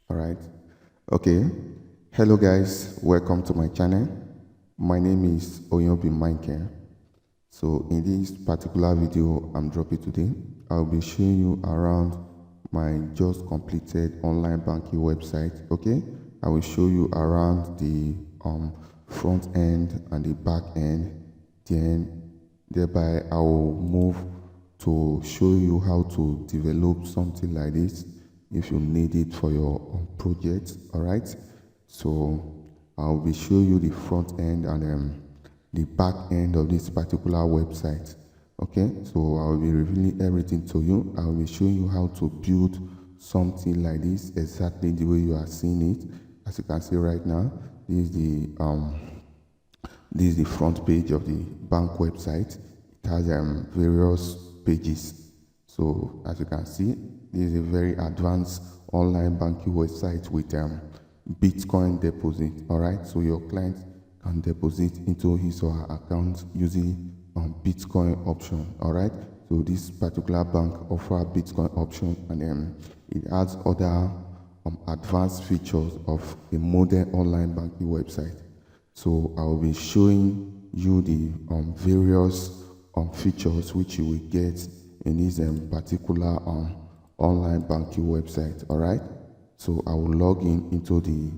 All right. Okay. Hello, guys. Welcome to my channel. My name is Oyobi Michael. So in this particular video I'm dropping today, I'll be showing you around my just completed online banking website. Okay. I will show you around the front end and the back end. Then thereby I will move to show you how to develop something like this if you need it for your project. All right, so I'll be showing you the front end and the back end of this particular website. Okay, so I'll be revealing everything to you. I'll be showing you how to build something like this exactly the way you are seeing it. As you can see right now, this is the front page of the bank website. It has various pages. So as you can see, this is a very advanced online banking website with Bitcoin deposit. All right, so your client can deposit into his or her account using Bitcoin option. All right, so this particular bank offers Bitcoin option, and it adds other advanced features of a modern online banking website. So I will be showing you the various features which you will get in this particular online banking website. All right, so I will log in into the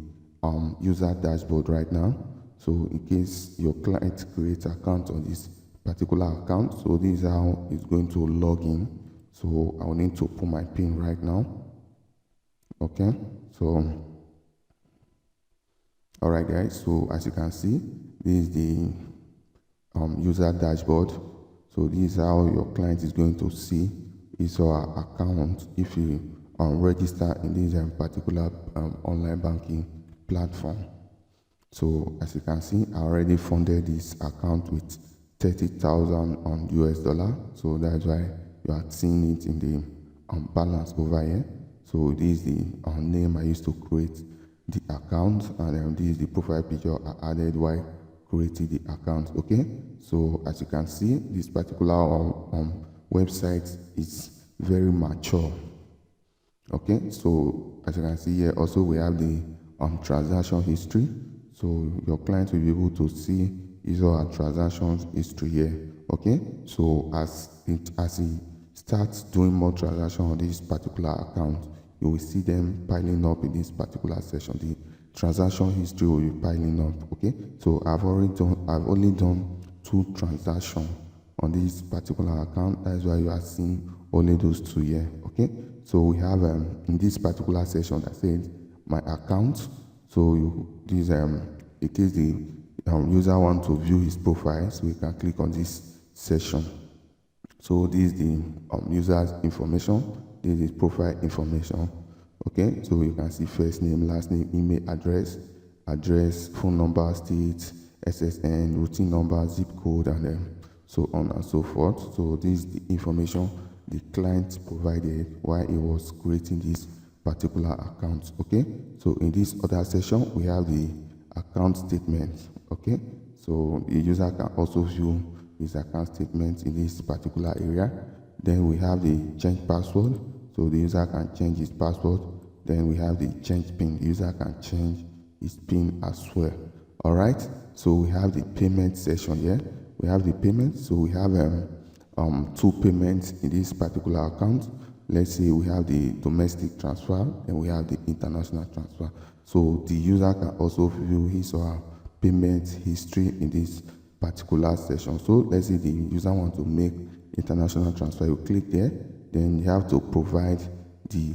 user dashboard right now. So in case your client creates an account on this particular account, so this is how it's going to log in. So I will need to put my PIN right now. Okay, so all right, guys, so as you can see, this is the user dashboard. So this is how your client is going to see his or her account if you register in this particular online banking platform. So as you can see, I already funded this account with 30,000 US dollar. So that's why you are seeing it in the balance over here. So this is the name I used to create the account, and this is the profile picture I added while creating the account. Okay, so as you can see, this particular website is very mature. Okay, so as you can see here, also we have the transaction history. So your client will be able to see his or her transactions history here. Okay, so as he starts doing more transactions on this particular account, you will see them piling up in this particular section. The transaction history will be piling up. Okay, so I've only done 2 transactions on this particular account. That's why you are seeing only those 2 here. Okay, so we have in this particular section that says my account. So in case the user wants to view his profile, so you can click on this section. So this is the user's information. This is profile information. Okay, so you can see first name, last name, email address, phone number, state, SSN, routine number, zip code, and so on and so forth. So this is the information the client provided while he was creating this particular account. Okay, so in this other section we have the account statement. Okay, so the user can also view his account statement in this particular area. Then we have the change password, so the user can change his password. Then we have the change PIN, the user can change his PIN as well. All right, so we have the payment section here. We have the payment, so we have 2 payments in this particular account. Let's say we have the domestic transfer and we have the international transfer. So the user can also view his or her payment history in this particular section. So let's say the user wants to make international transfer. You click there, then you have to provide the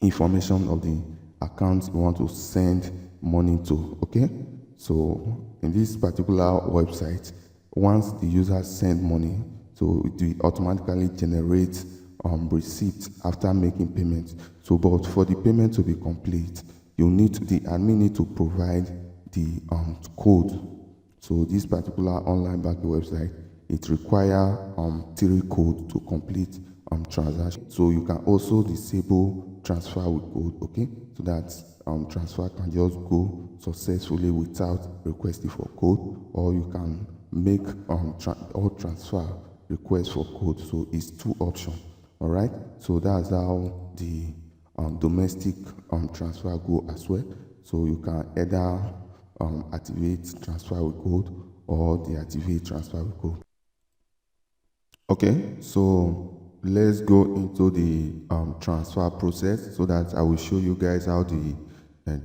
information of the account you want to send money to. Okay, so in this particular website, once the user sends money, so it will automatically generate receipt after making payment. So but for the payment to be complete, the admin need to provide the code. So this particular online banking website, it requires 3 code to complete transaction. So you can also disable transfer with code. Okay, so that transfer can just go successfully without requesting for code, or you can make all transfer requests for code. So it's 2 options. All right, so that's how the domestic transfer go as well. So you can either activate transfer with code or deactivate transfer with code. Okay, so let's go into the transfer process so that I will show you guys how the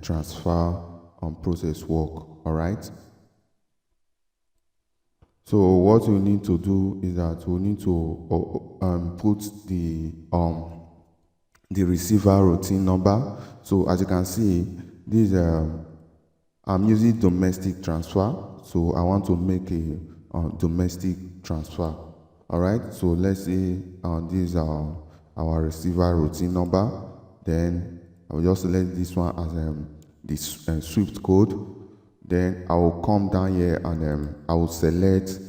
transfer process work. All right. So what we need to do is that we need to put the receiver routine number. So as you can see, this I'm using domestic transfer. So I want to make a domestic transfer. All right. So let's say this is our receiver routine number. Then I will just select this one as the Swift code. Then I will come down here and I will select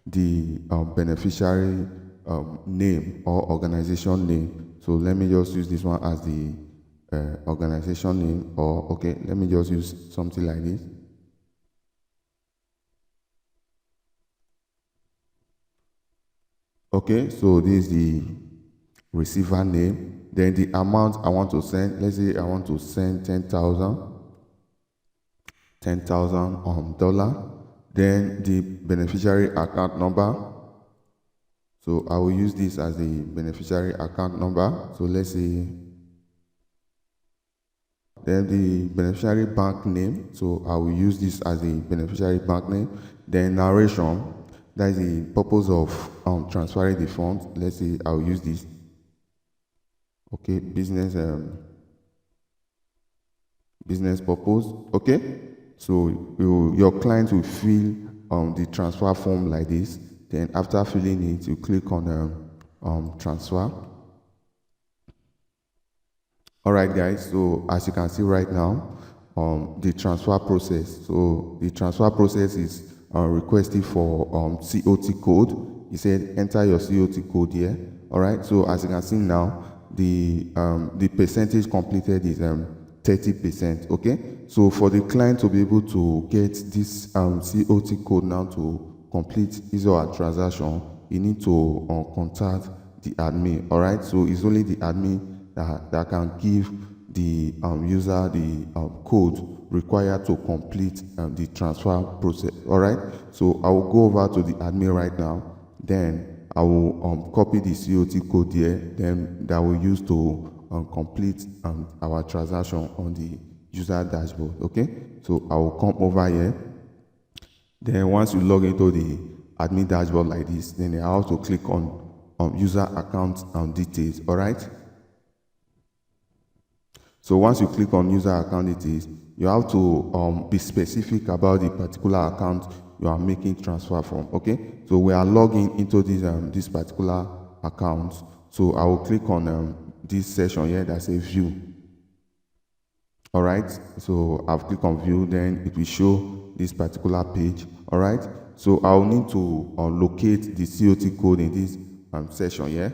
the beneficiary name or organization name. So let me just use this one as the organization name, or okay, let me just use something like this. Okay, so this is the receiver name. Then the amount I want to send, let's say I want to send $10,000. Then the beneficiary account number. So I will use this as the beneficiary account number. So let's say, then the beneficiary bank name. So I will use this as the beneficiary bank name. Then narration, that is the purpose of transferring the funds. Let's say I will use this. Okay, business purpose. Okay, so your client will fill the transfer form like this. Then after filling it, you click on transfer. All right, guys. So as you can see right now, the transfer process. So the transfer process is requested for COT code. He said enter your COT code here. All right. So as you can see now, the percentage completed is 30%. Okay. So for the client to be able to get this COT code now to complete his or her transaction, you need to contact the admin. All right. So it's only the admin that can give the user the code required to complete the transfer process. All right. So I will go over to the admin right now. Then I will copy the COT code here. Then that we use to complete our transaction on the user dashboard. Okay. So I will come over here. Then once you log into the admin dashboard like this, then I have to click on user account details. All right. So once you click on user account details, you have to be specific about the particular account you are making transfer from. Okay. So we are logging into this particular account. So I will click on this section here that says view. All right. So I've clicked on view. Then it will show this particular page. All right. So I'll need to locate the COT code in this section here.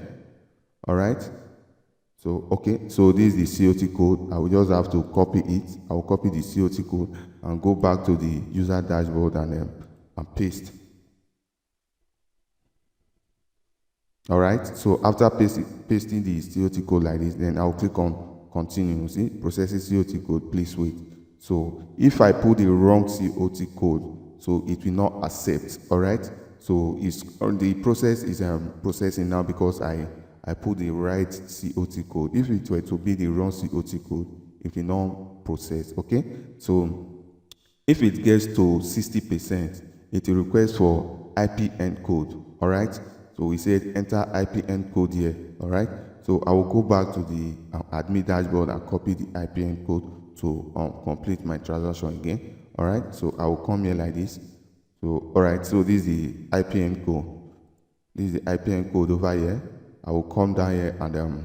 All right. So, okay, so this is the COT code. I will just have to copy it. I will copy the COT code and go back to the user dashboard and paste. All right, so after pasting the COT code like this, then I'll click on continue. See, processing COT code, please wait. So if I put the wrong COT code, so it will not accept. All right, so the process is processing now because I put the right COT code. If it were to be the wrong COT code, it will not process. Okay, so if it gets to 60%, it will request for IP encode. All right, so we said enter IP encode here. All right, so I will go back to the admin dashboard and copy the IP encode to complete my transaction again. All right, so I will come here like this. So all right, so this is the IP encode. This is the IP encode over here. I will come down here and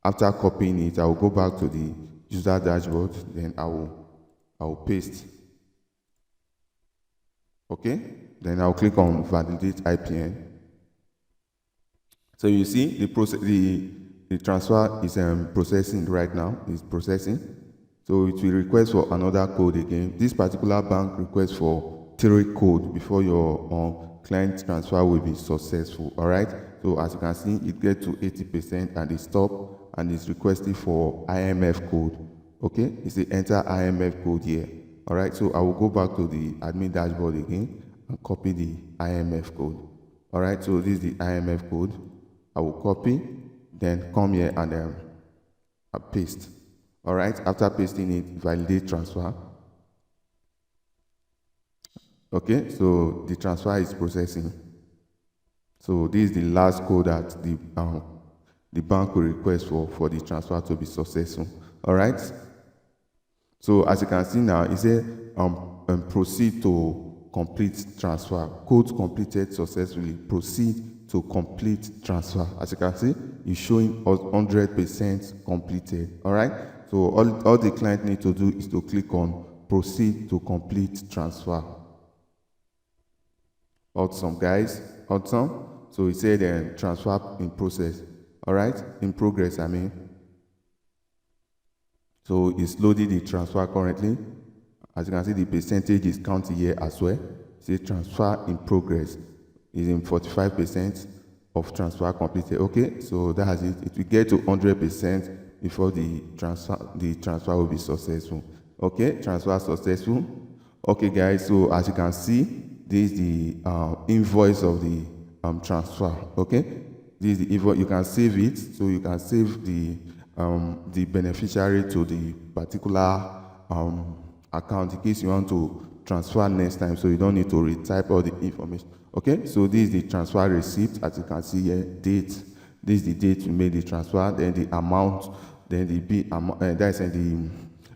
after copying it, I will go back to the user dashboard. Then I will paste. Okay. Then I'll click on validate IPN. So you see the process, the transfer is processing right now. It's processing. So it will request for another code again. This particular bank requests for 3 code before your client transfer will be successful. All right. So as you can see, it gets to 80% and it stops and it's requesting for IMF code. Okay, you say enter IMF code here. All right, so I will go back to the admin dashboard again and copy the IMF code. All right, so this is the IMF code. I will copy, then come here and paste. All right, after pasting it, validate transfer. Okay, so the transfer is processing. So this is the last code that the bank will request for the transfer to be successful. All right. So as you can see now, it says proceed to complete transfer. Code completed successfully. Proceed to complete transfer. As you can see, it's showing 100% completed. All right. So all the client need to do is to click on proceed to complete transfer. Awesome, guys. Awesome. So it said transfer in process. All right, in progress, I mean. So it's loading the transfer currently. As you can see, the percentage is counted here as well. It says transfer in progress is in 45% of transfer completed. Okay, so that has it. It will get to 100% before the transfer will be successful. Okay, transfer successful. Okay, guys. So as you can see, this is the invoice of the transfer. Okay, this is the invoice. You can save it, so you can save the beneficiary to the particular account in case you want to transfer next time, so you don't need to retype all the information. Okay, so this is the transfer receipt. As you can see here, date. This is the date you made the transfer, then the amount, then the that's the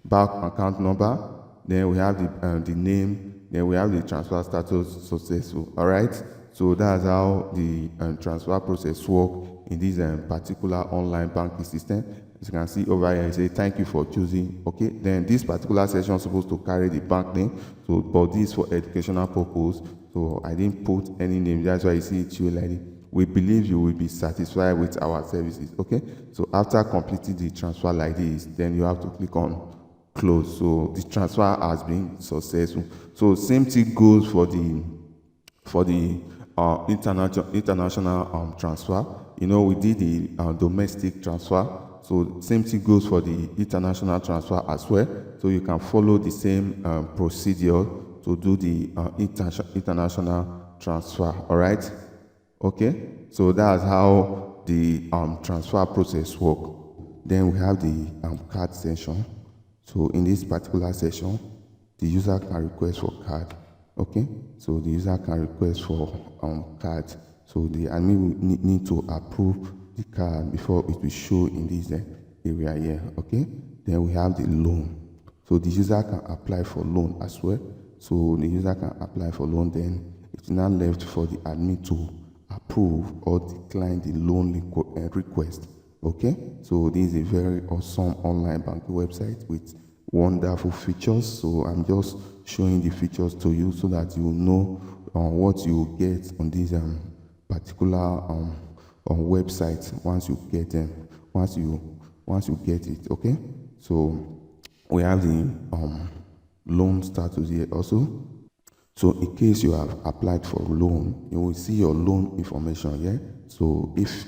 bank account number. Then we have the name. Then we have the transfer status successful. All right. So that's how the transfer process works in this particular online banking system. As you can see over here, it says thank you for choosing. Okay. Then this particular section is supposed to carry the bank name. So, but this for educational purpose. So I didn't put any name. That's why you see it here like this. We believe you will be satisfied with our services. Okay. So after completing the transfer like this, then you have to click on close. So the transfer has been successful. So same thing goes for the international transfer. You know, we did the domestic transfer. So same thing goes for the international transfer as well. So you can follow the same procedure to do the international transfer. All right. Okay. So that's how the transfer process works. Then we have the card section. So in this particular session, the user can request for card. Okay, so the user can request for card. So the admin will need to approve the card before it will show in this area here. Okay, then we have the loan. So the user can apply for loan as well. So the user can apply for loan. Then it's now left for the admin to approve or decline the loan request. Okay, so this is a very awesome online banking website with wonderful features. So I'm just showing the features to you so that you know what you get on this particular website once you get them, once you get it. Okay, so we have the loan status here also. So in case you have applied for loan, you will see your loan information here. So if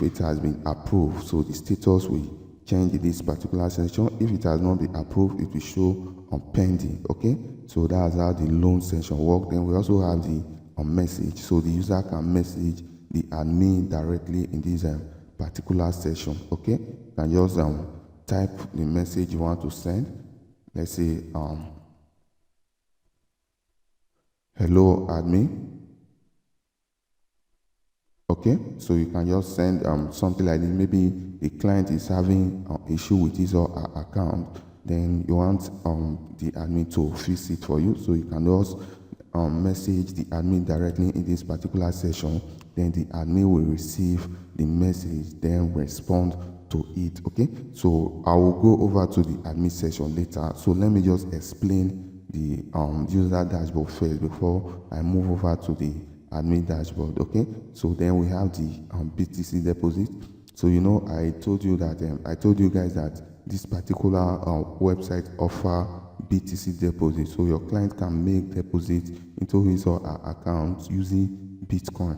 it has been approved, so the status will change in this particular section. If it has not been approved, it will show on pending. Okay, so that's how the loan section works. Then we also have the message. So the user can message the admin directly in this particular section. Okay, you can just type the message you want to send. Let's say hello admin. Okay, so you can just send something like this. Maybe the client is having issue with his or her account, then you want the admin to fix it for you. So you can just message the admin directly in this particular session. Then the admin will receive the message, then respond to it. Okay, so I will go over to the admin session later. So let me just explain the user dashboard first before I move over to the admin dashboard. Okay, so then we have the BTC deposit. So you know, I told you guys that this particular website offer BTC deposit. So your client can make deposit into his or her account using Bitcoin.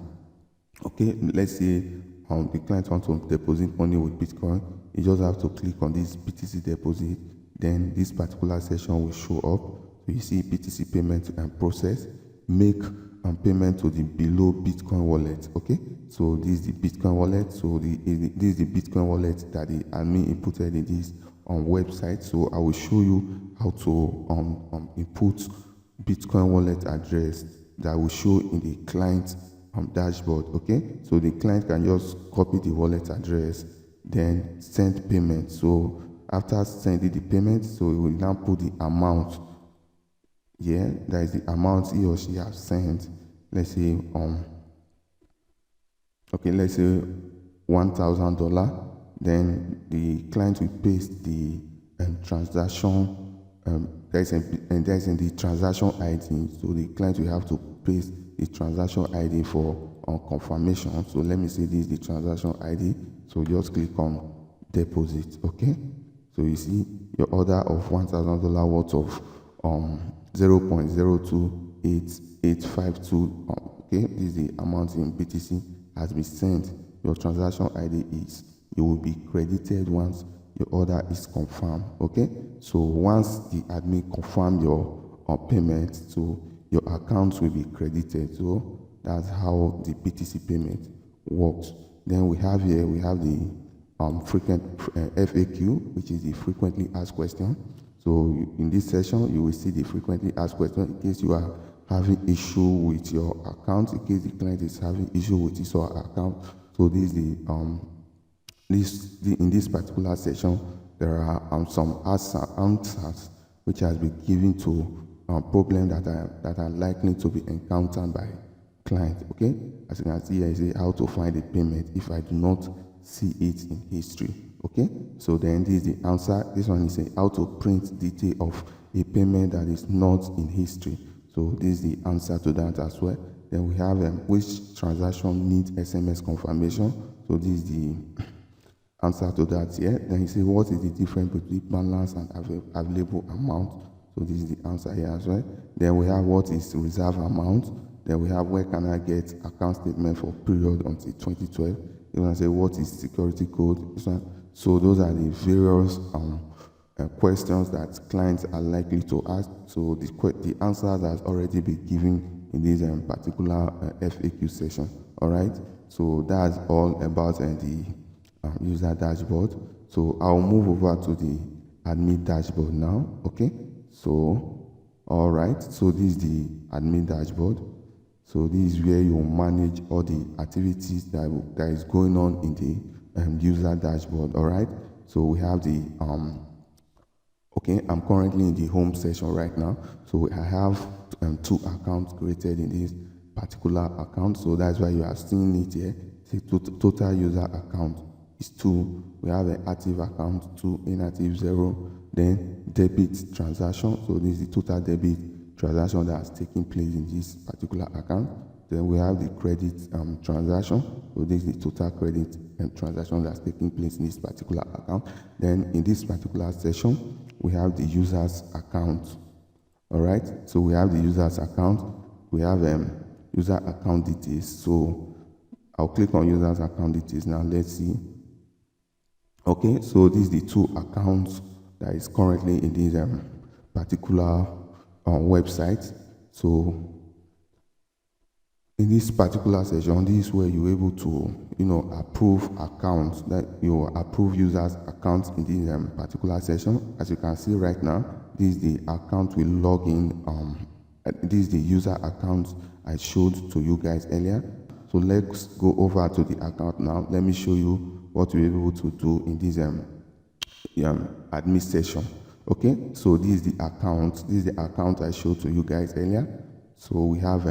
Okay, let's say the client wants to deposit money with Bitcoin, you just have to click on this BTC deposit. Then this particular section will show up. So you see BTC payment and process, make payment to the below Bitcoin wallet. Okay, so this is the Bitcoin wallet. So this is the Bitcoin wallet that the admin inputted in this website. So I will show you how to input Bitcoin wallet address that will show in the client dashboard. Okay, so the client can just copy the wallet address, then send payment. So after sending the payment, so it will now put the amount. Yeah, that is the amount he or she has sent. Let's say let's say $1,000. Then the client will paste the transaction that's in the transaction ID. So the client will have to paste the transaction ID for confirmation. So let me say this is the transaction ID. So just click on deposit. Okay, so you see your order of $1,000 worth of 0.0288852. Okay, this is the amount in BTC has been sent. Your transaction ID is, it will be credited once your order is confirmed. Okay, so once the admin confirm your payment, so your account will be credited. So that's how the BTC payment works. Then we have here, we have the frequent FAQ, which is the frequently asked question. So in this session, you will see the frequently asked question in case you are having issue with your account, in case the client is having issue with his or her account. So this is in this particular session, there are some answers which has been given to problems that are likely to be encountered by client. Okay, as you can see here, I say how to find a payment if I do not see it in history. Okay, so then this is the answer. This one is how to print detail of a payment that is not in history. So this is the answer to that as well. Then we have which transaction needs SMS confirmation. So this is the answer to that here. Then you say what is the difference between balance and available amount. So this is the answer here as well. Then we have what is reserve amount. Then we have where can I get account statement for period until 2012. You want to say what is security code. So those are the various questions that clients are likely to ask. So the answers has already been given in this particular FAQ session. All right. So that's all about the user dashboard. So I'll move over to the admin dashboard now. Okay. So all right. So this is the admin dashboard. So this is where you manage all the activities that is going on in the user dashboard. All right. So we have the okay, I'm currently in the home session right now. So I have 2 accounts created in this particular account. So that's why you are seeing it here. The total user account is 2. We have an active account, 2, inactive 0. Then debit transaction. So this is the total debit transaction that has taken place in this particular account. Then we have the credit transaction. So this is the total credit transaction that's taking place in this particular account. Then in this particular session, we have the user's account. All right. So we have the user's account. We have user account details. So I'll click on user's account details now. Let's see. Okay. So this is the 2 accounts that is currently in this particular website. So in this particular session, this is where you're able to, approve accounts, that you approve users' accounts in this particular session. As you can see right now, this is the account we log in. This is the user account I showed to you guys earlier. So let's go over to the account now. Let me show you what we're able to do in this admin session. Okay, so this is the account. This is the account I showed to you guys earlier. So we have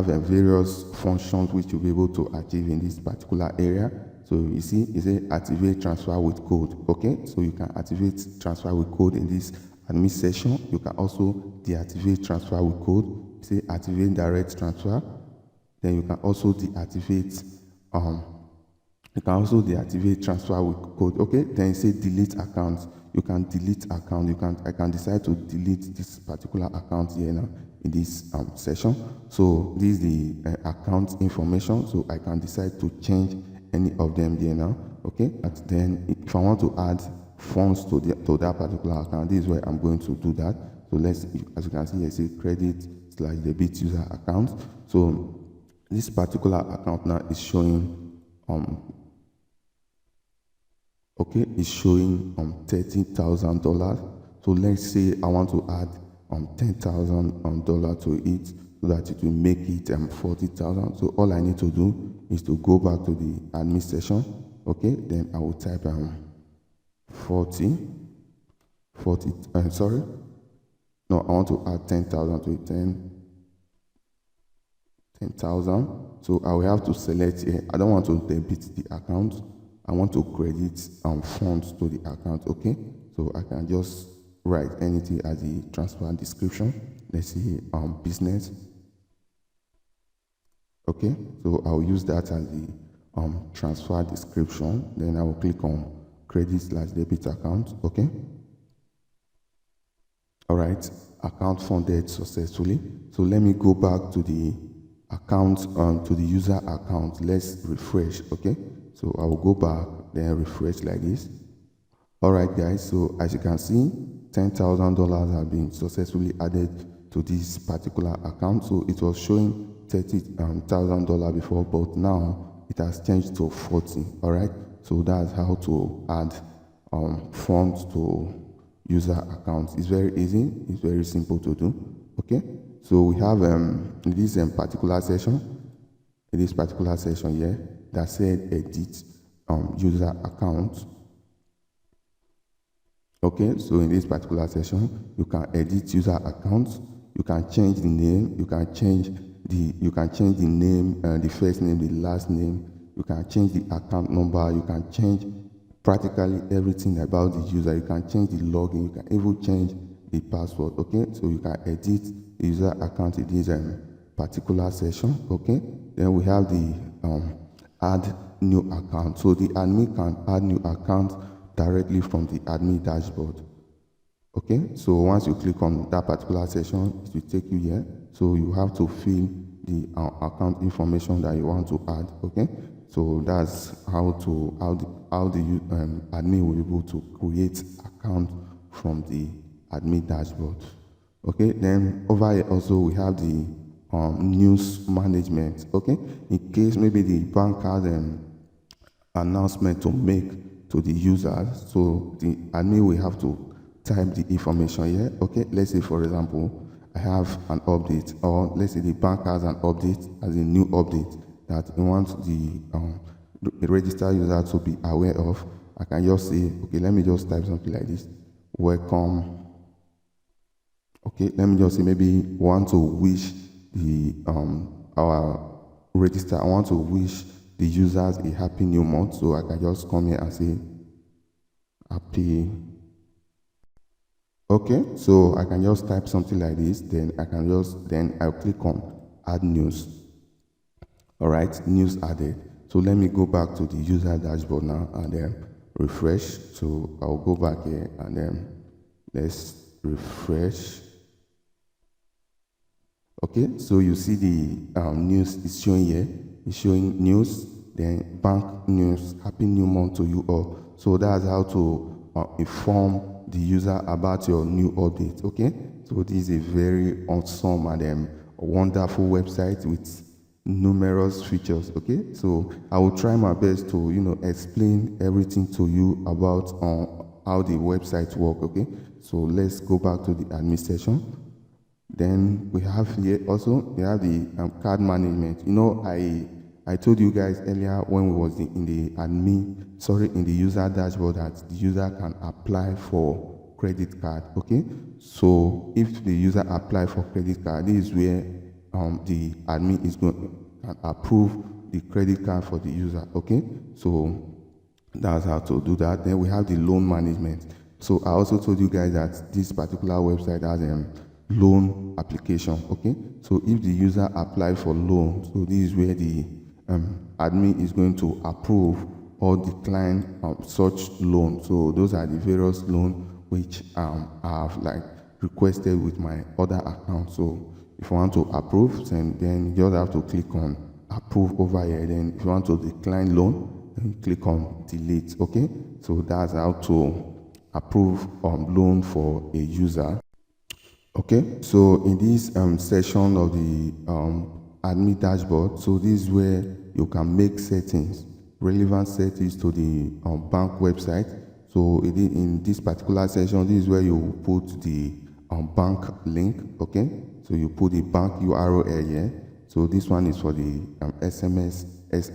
various functions which you'll be able to achieve in this particular area. So you see, it says activate transfer with code. Okay, so you can activate transfer with code in this admin session. You can also deactivate transfer with code. You say activate direct transfer. Then you can also deactivate transfer with code. Okay, then you say delete account. You can delete account. I can decide to delete this particular account here now. in this session. So this is the account information, so I can decide to change any of them there now. Okay, and then if I want to add funds to that particular account, this is where I'm going to do that. So let's, as you can see, I say credit/debit user account. So this particular account now is showing it's showing $30,000. So let's say I want to add $10,000 to it, so that it will make it 40,000. So all I need to do is to go back to the admin session. Okay, then I will type 40, sorry, no, I want to add 10,000 to it, 10,000. So I will have to select here. I don't want to debit the account, I want to credit funds to the account. Okay, so I can just write anything as the transfer description. Let's see, business. Okay, so I'll use that as the transfer description. Then I will click on credit/debit account. Okay, all right, account funded successfully. So let me go back to the account, to the user account. Let's refresh. Okay, so I will go back, then refresh like this. All right, guys, so as you can see, $10,000 have been successfully added to this particular account. So it was showing $30,000 before, but now it has changed to 40. All right, so that's how to add funds to user accounts. It's very easy, it's very simple to do. Okay, so we have in this particular session here that said edit user account. Okay, so in this particular session, you can edit user accounts, you can change the name, you can change the name, the first name, the last name, you can change the account number, you can change practically everything about the user, you can change the login, you can even change the password. Okay, so you can edit the user account in this particular session. Okay, then we have the add new account. So the admin can add new account directly from the admin dashboard. Okay, so once you click on that particular session, it will take you here. So you have to fill the account information that you want to add. Okay, so that's how the admin will be able to create account from the admin dashboard. Okay, then over here also we have the news management. Okay, in case maybe the bank has an announcement to make to the users, so the admin will have to type the information here. Okay, let's say for example I have an update, or let's say the bank has an update, as a new update that it wants the registered user to be aware of. I can just say, okay, let me just type something like this: welcome. Okay, let me just say maybe want to wish the our register, I want to wish the users a happy new month. So I can just come here and say happy. Okay, so I can just type something like this, then I'll click on add news. All right, news added. So let me go back to the user dashboard now and then refresh. So I'll go back here and then let's refresh. Okay, so you see the news is showing here. It's showing news, then bank news, happy new month to you all. So that's how to inform the user about your new update. Okay, so this is a very awesome and wonderful website with numerous features. Okay, so I will try my best to explain everything to you about how the website works. Okay, so let's go back to the administration. Then we have here also, we have the card management. I told you guys earlier when we was in the user dashboard that the user can apply for credit card. Okay, so if the user apply for credit card, this is where the admin is going to approve the credit card for the user. Okay, so that's how to do that. Then we have the loan management. So I also told you guys that this particular website has loan application. Okay, so if the user apply for loan, so this is where the admin is going to approve or decline such loan. So those are the various loans which I have requested with my other account. So if you want to approve, then you just have to click on approve over here. Then if you want to decline loan, then you click on delete. Okay, so that's how to approve loan for a user. Okay, so in this section of the admin dashboard, so this is where you can make settings, relevant settings to the bank website. So in this particular section, this is where you put the bank link. Okay, so you put the bank URL here. So this one is for the SMS.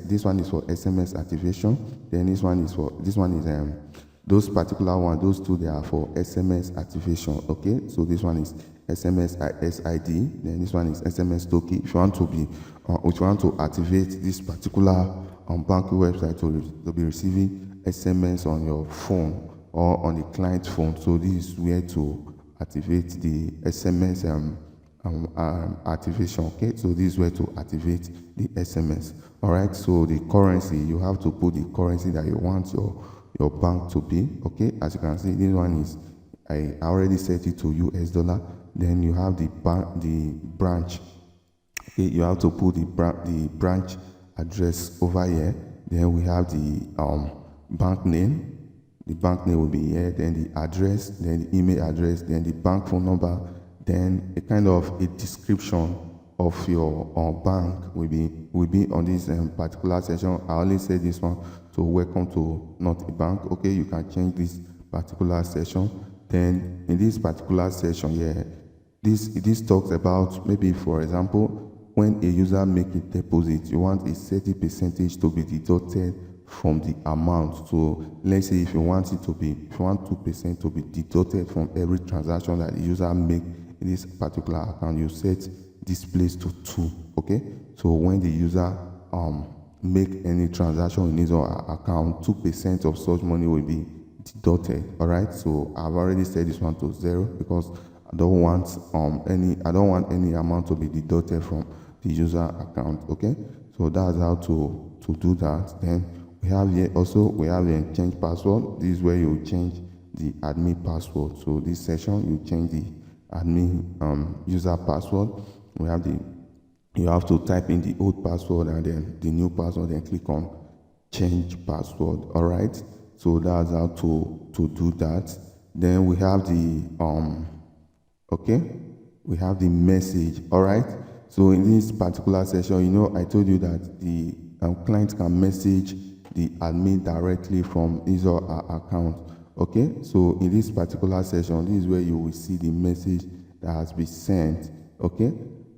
This one is for SMS activation. Then this one is those particular one, those two, they are for SMS activation. Okay, so this one is SMS SID, then this one is SMS token. If you want to activate this particular banking website to be receiving SMS on your phone or on the client's phone, so this is where to activate the SMS activation. Okay, so this is where to activate the SMS. All right, so the currency, you have to put the currency that you want your bank to be. Okay, as you can see, this one is, I already set it to US dollar. Then you have the branch. Okay, you have to put the branch address over here. Then we have the bank name. The bank name will be here. Then the address, then the email address, then the bank phone number, then a kind of a description of your bank will be on this particular section. I only say this one. So welcome to not a bank. Okay, you can change this particular section. Then in this particular section here, this talks about, maybe for example, when a user make a deposit, you want a certain percentage to be deducted from the amount. So let's say if you want 2% to be deducted from every transaction that the user make in this particular account, you set this place to 2. Okay, so when the user make any transaction in his or her account, 2% of such money will be deducted. All right, so I've already set this one to 0 because I don't want any amount to be deducted from the user account. Okay, so that's how to do that. Then we have here also, we have the change password. This is where you change the admin password. So this section, you change the admin user password. You have to type in the old password and then the new password, then click on change password. All right, so that's how to do that. Then we have the we have the message. All right, so in this particular session, I told you that the client can message the admin directly from his or her account. Okay, so in this particular session, this is where you will see the message that has been sent. Okay,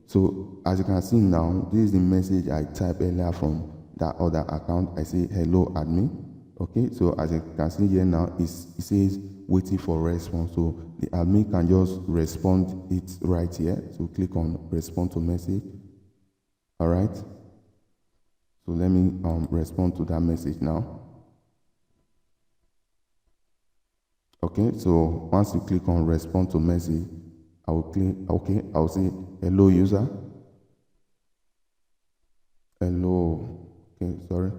so as you can see now, this is the message I typed earlier from that other account. I say hello admin. Okay, so as you can see here now, it says waiting for response. So the admin can just respond it right here. So click on respond to message. All right, so let me respond to that message now. Okay, so once you click on respond to message, I will click, okay, I'll say hello user. Hello, okay, sorry.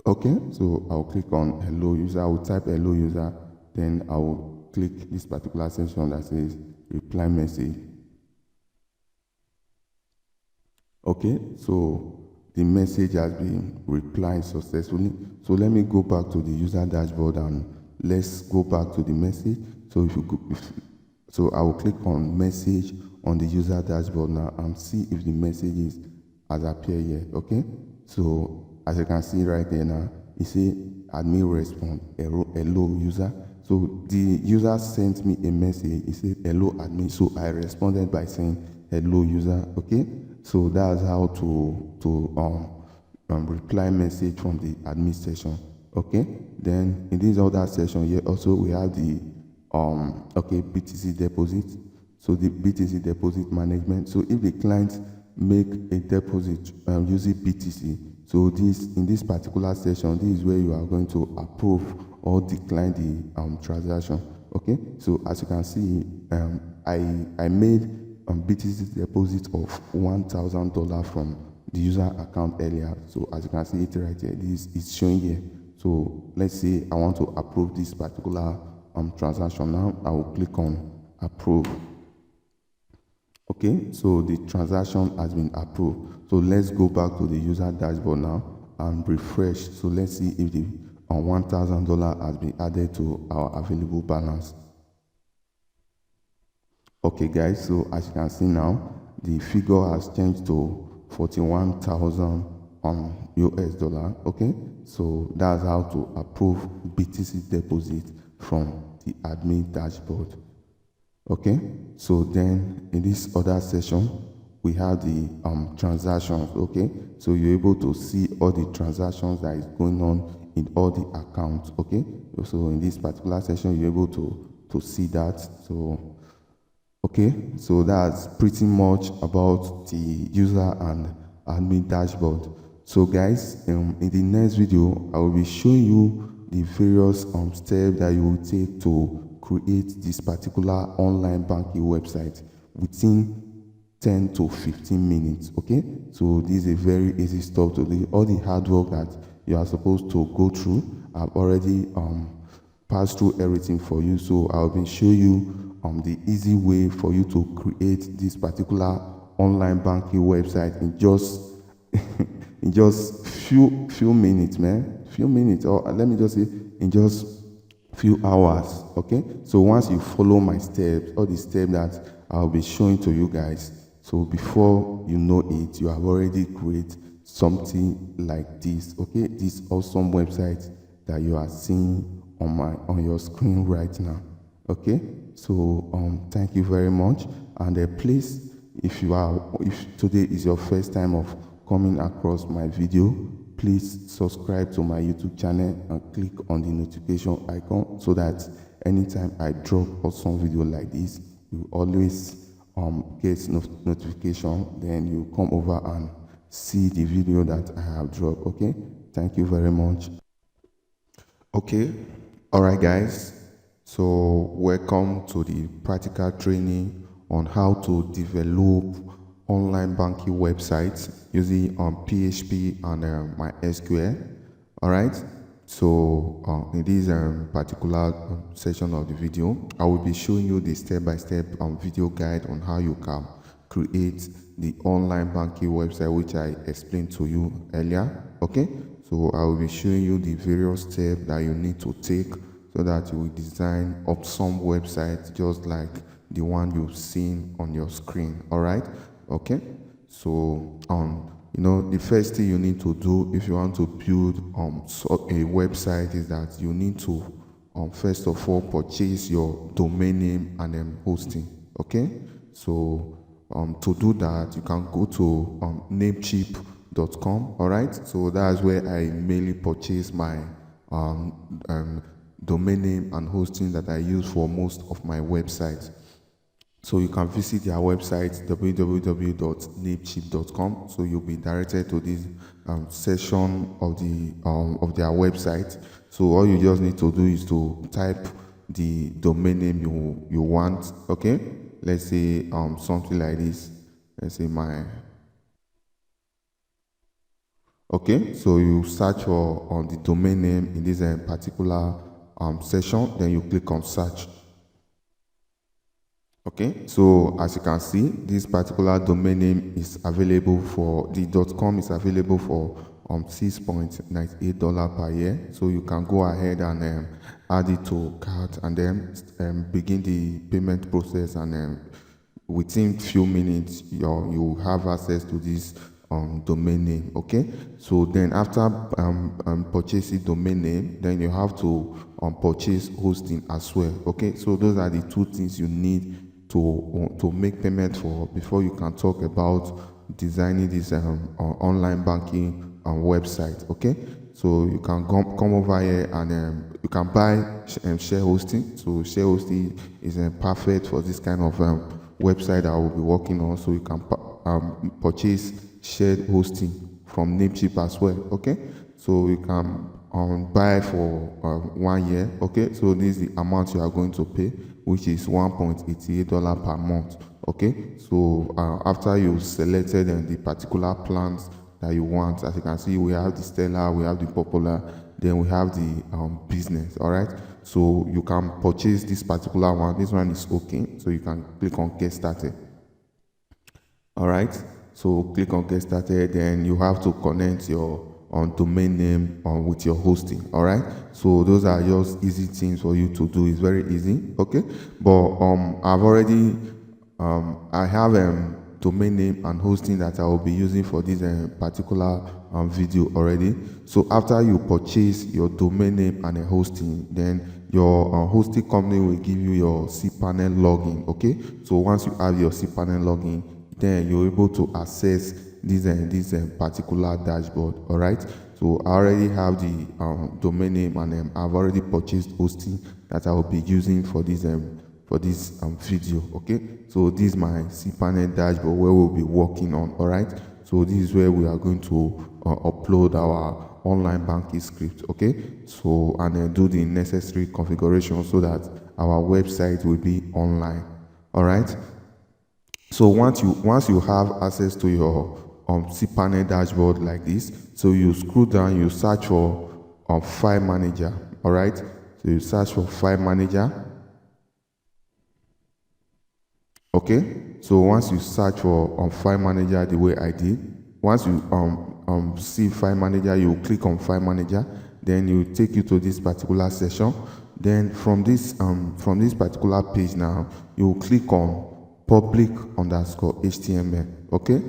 Okay, so I'll click on hello user. I will type hello user, then I will click this particular section that says reply message. Okay, so the message has been replied successfully. So let me go back to the user dashboard and let's go back to the message. So so I will click on message on the user dashboard now and see if the message has appeared here. Okay, so as you can see right there now, it says admin respond hello user. So the user sent me a message. It said hello admin. So I responded by saying hello user. Okay, so that's how to reply message from the admin session. Okay, then in this other session here also we have the BTC deposit. So the BTC deposit management. So if the client make a deposit using BTC, so in this particular session, this is where you are going to approve or decline the transaction. Okay, so as you can see, I made BTC deposit of $1,000 from the user account earlier. So as you can see it right here, this is showing here. So let's say I want to approve this particular transaction. Now I will click on approve. Okay, so the transaction has been approved. So let's go back to the user dashboard now and refresh. So let's see if the $1,000 has been added to our available balance. Okay guys, so as you can see now, the figure has changed to 41,000 US dollar. Okay, so that's how to approve BTC deposit from the admin dashboard. Okay, so then in this other session we have the transactions. Okay, so you're able to see all the transactions that is going on in all the accounts. Okay, so in this particular session you're able to see that. So okay, so that's pretty much about the user and admin dashboard. So guys, in the next video I will be showing you the various steps that you will take to create this particular online banking website within 10 to 15 minutes. Okay, so this is a very easy stuff to do. All the hard work that you are supposed to go through, I've already passed through everything for you. So I'll be showing you the easy way for you to create this particular online banking website in just in just few minutes, man. Few minutes, or let me just say in just few hours. Okay, so once you follow my steps, all the steps that I'll be showing to you guys, so before you know it, you have already created something like this. Okay, this awesome website that you are seeing on your screen right now. Okay, so thank you very much. And please, if today is your first time of coming across my video, please subscribe to my YouTube channel and click on the notification icon so that anytime I drop awesome video like this, you always get notification. Then you come over and see the video that I have dropped. Okay, thank you very much. Okay, all right guys, so welcome to the practical training on how to develop online banking websites using PHP and MySQL. All right, so in this particular section of the video, I will be showing you the step-by-step video guide on how you can create the online banking website, which I explained to you earlier. Okay, so I will be showing you the various steps that you need to take so that you will design up some websites just like the one you've seen on your screen. All right, okay, so the first thing you need to do if you want to build a website is that you need to first of all purchase your domain name and then hosting. Okay, so to do that you can go to namecheap.com. all right, so that's where I mainly purchase my domain name and hosting that I use for most of my websites. So you can visit their website www.namecheap.com. so you'll be directed to this section of their website. So all you just need to do is to type the domain name you want. Okay, let's say something like this. Let's say okay, so you search for the domain name in this particular session, then you click on search. Okay, so as you can see, this particular domain name is available for the .com is available for $6.98 per year. So you can go ahead and add it to cart and then begin the payment process, and within few minutes you have access to this domain name. Okay, so then after purchasing domain name, then you have to purchase hosting as well. Okay, so those are the two things you need to make payment for before you can talk about designing this online banking website. Okay, so you can come over here and you can buy share hosting. So share hosting is perfect for this kind of website that I will be working on. So you can purchase shared hosting from Namecheap as well. Okay, so you can buy for 1 year. Okay, so this is the amount you are going to pay, which is $1.88 per month. Okay, so after you selected the particular plans that you want, as you can see, we have the Stellar, we have the Popular, then we have the business. All right, so you can purchase this particular one. This one is okay, so you can click on get started. All right, so click on get started, then you have to connect your domain name with your hosting. All right, so those are just easy things for you to do. It's very easy. Okay, but I've already I have domain name and hosting that I will be using for this particular video already. So after you purchase your domain name and a hosting, then your hosting company will give you your cPanel login. Okay, so once you have your cPanel login, then you're able to access this particular dashboard. All right, so I already have the domain name, and I've already purchased hosting that I will be using for this video. Okay, so this is my cPanel dashboard where we'll be working on. All right, so this is where we are going to upload our online banking script. Okay, so and then do the necessary configuration so that our website will be online. All right, so once you have access to your cPanel dashboard like this, so you scroll down, you search for file manager. All right, so you search for file manager. Okay, so once you search for file manager the way I did, once you see file manager, you click on file manager, then you take you to this particular section. Then from this particular page now, you click on public_HTML. Okay,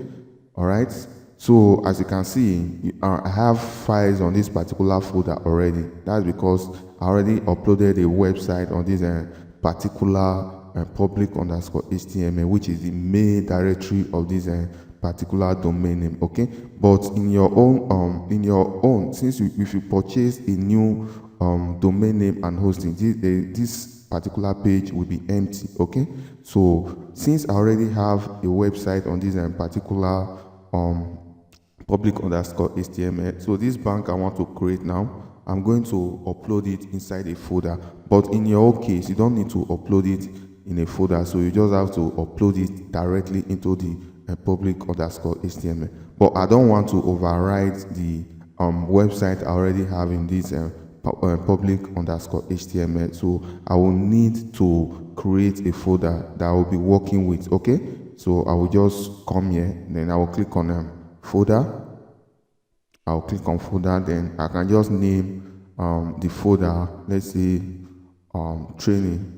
all right, so as you can see, I have files on this particular folder already. That's because I already uploaded a website on this particular public_HTML, which is the main directory of this particular domain name. Okay, but in your own since if you purchase a new domain name and hosting, this particular page will be empty. Okay, so since I already have a website on this particular public_HTML, so this bank I want to create now, I'm going to upload it inside a folder. But in your own case, you don't need to upload it in a folder, so you just have to upload it directly into the public_HTML. But I don't want to overwrite the website I already have in this public_HTML, so I will need to create a folder that I will be working with. Okay, so I will just come here, then I will click on folder. I'll click on folder, then I can just name the folder, let's say training,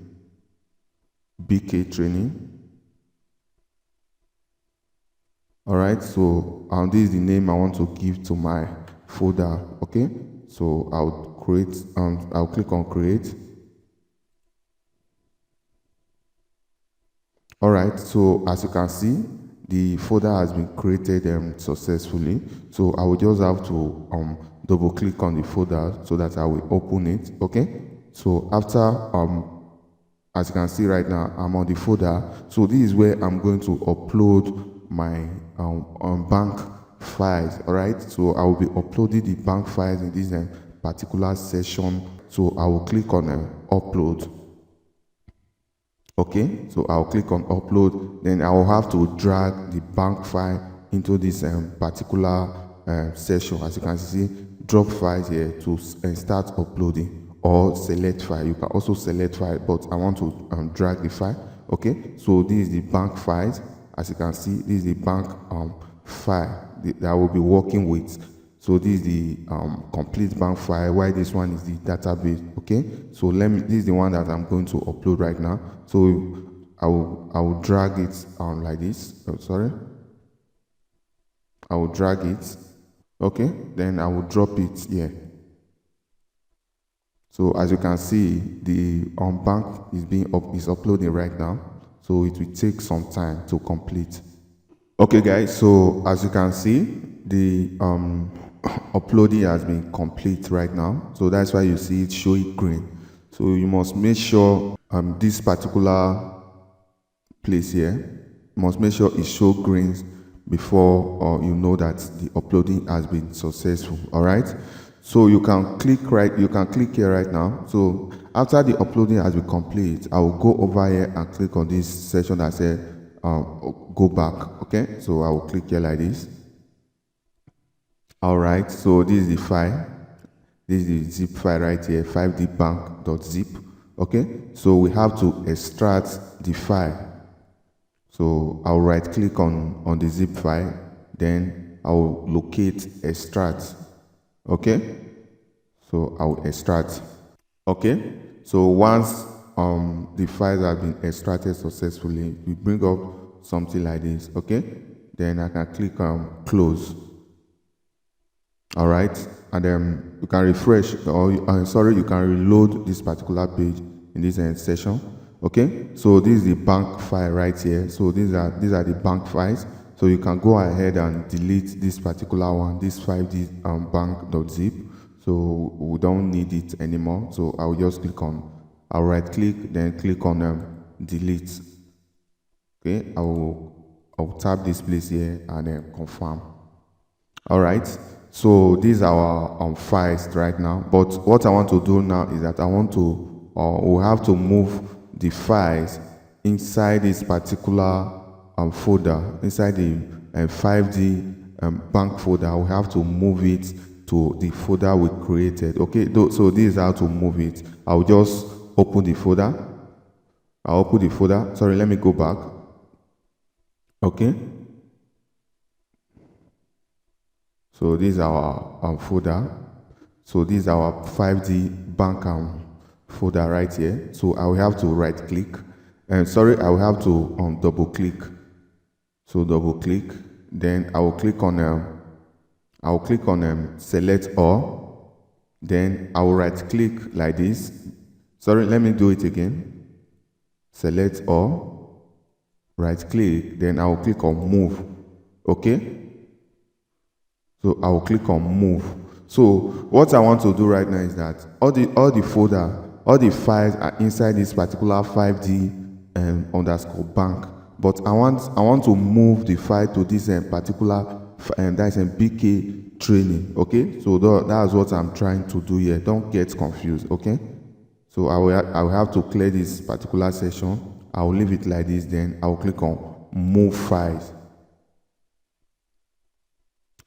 BK training. All right, so this is the name I want to give to my folder. Okay, so I'll click on create. All right, so as you can see, the folder has been created successfully. So I will just have to double click on the folder so that I will open it. Okay, so after as you can see right now, I'm on the folder. So this is where I'm going to upload my bank files. All right, so I will be uploading the bank files in this particular session. So I will click on upload. Okay, so I'll click on upload, then I will have to drag the bank file into this particular session. As you can see, drop files here to start uploading, or select file. You can also select file, but I want to drag the file. Okay, so this is the bank files. As you can see, this is the bank file that I will be working with. So this is the complete bank file, while this one is the database. Okay, so this is the one that I'm going to upload right now. So I will drag it like this. Oh, sorry, I will drag it. Okay, then I will drop it here. So as you can see, the bank is uploading right now, so it will take some time to complete. Okay guys, so as you can see, the uploading has been complete right now, so that's why you see it showing green. So you must make sure this particular place here, you must make sure it shows green before you know that the uploading has been successful. All right, so you can click here right now. So after the uploading has been complete, I will go over here and click on this section that says go back. Okay, so I will click here like this. All right, so this is the file. This is the zip file right here, 5dbank.zip. Okay, so we have to extract the file. So I'll right click on the zip file, then I'll locate extract. Okay, so I'll extract. Okay, so once the files have been extracted successfully, we bring up something like this. Okay, then I can click on close. All right, and then you can refresh, or you can reload this particular page in this session. Okay, so this is the bank file right here. So these are the bank files. So you can go ahead and delete this particular one, this 5d bank.zip. So we don't need it anymore. So I'll just I'll right click, then click on delete. Okay, I'll tap this place here and then confirm. All right, so these are our files right now. But what I want to do now is that I want to, we have to move the files inside this particular folder, inside the 5D bank folder. We have to move it to the folder we created. Okay, so this is how to move it. I'll just open the folder. I'll open the folder. Sorry, let me go back. Okay. So this is our folder. So this is our 5D bank folder right here. So I will have to right click. And sorry, I will have to double click. So double click. Then I will click on select all. Then I will right click like this. Sorry, let me do it again. Select all. Right click. Then I will click on move. Okay. So I will click on move. So what I want to do right now is that all the folder, all the files are inside this particular 5D underscore bank. But I want to move the file to this particular that's a BK training. Okay, so that's what I'm trying to do here. Don't get confused. Okay, so I will have to clear this particular section. I will leave it like this. Then I will click on move files.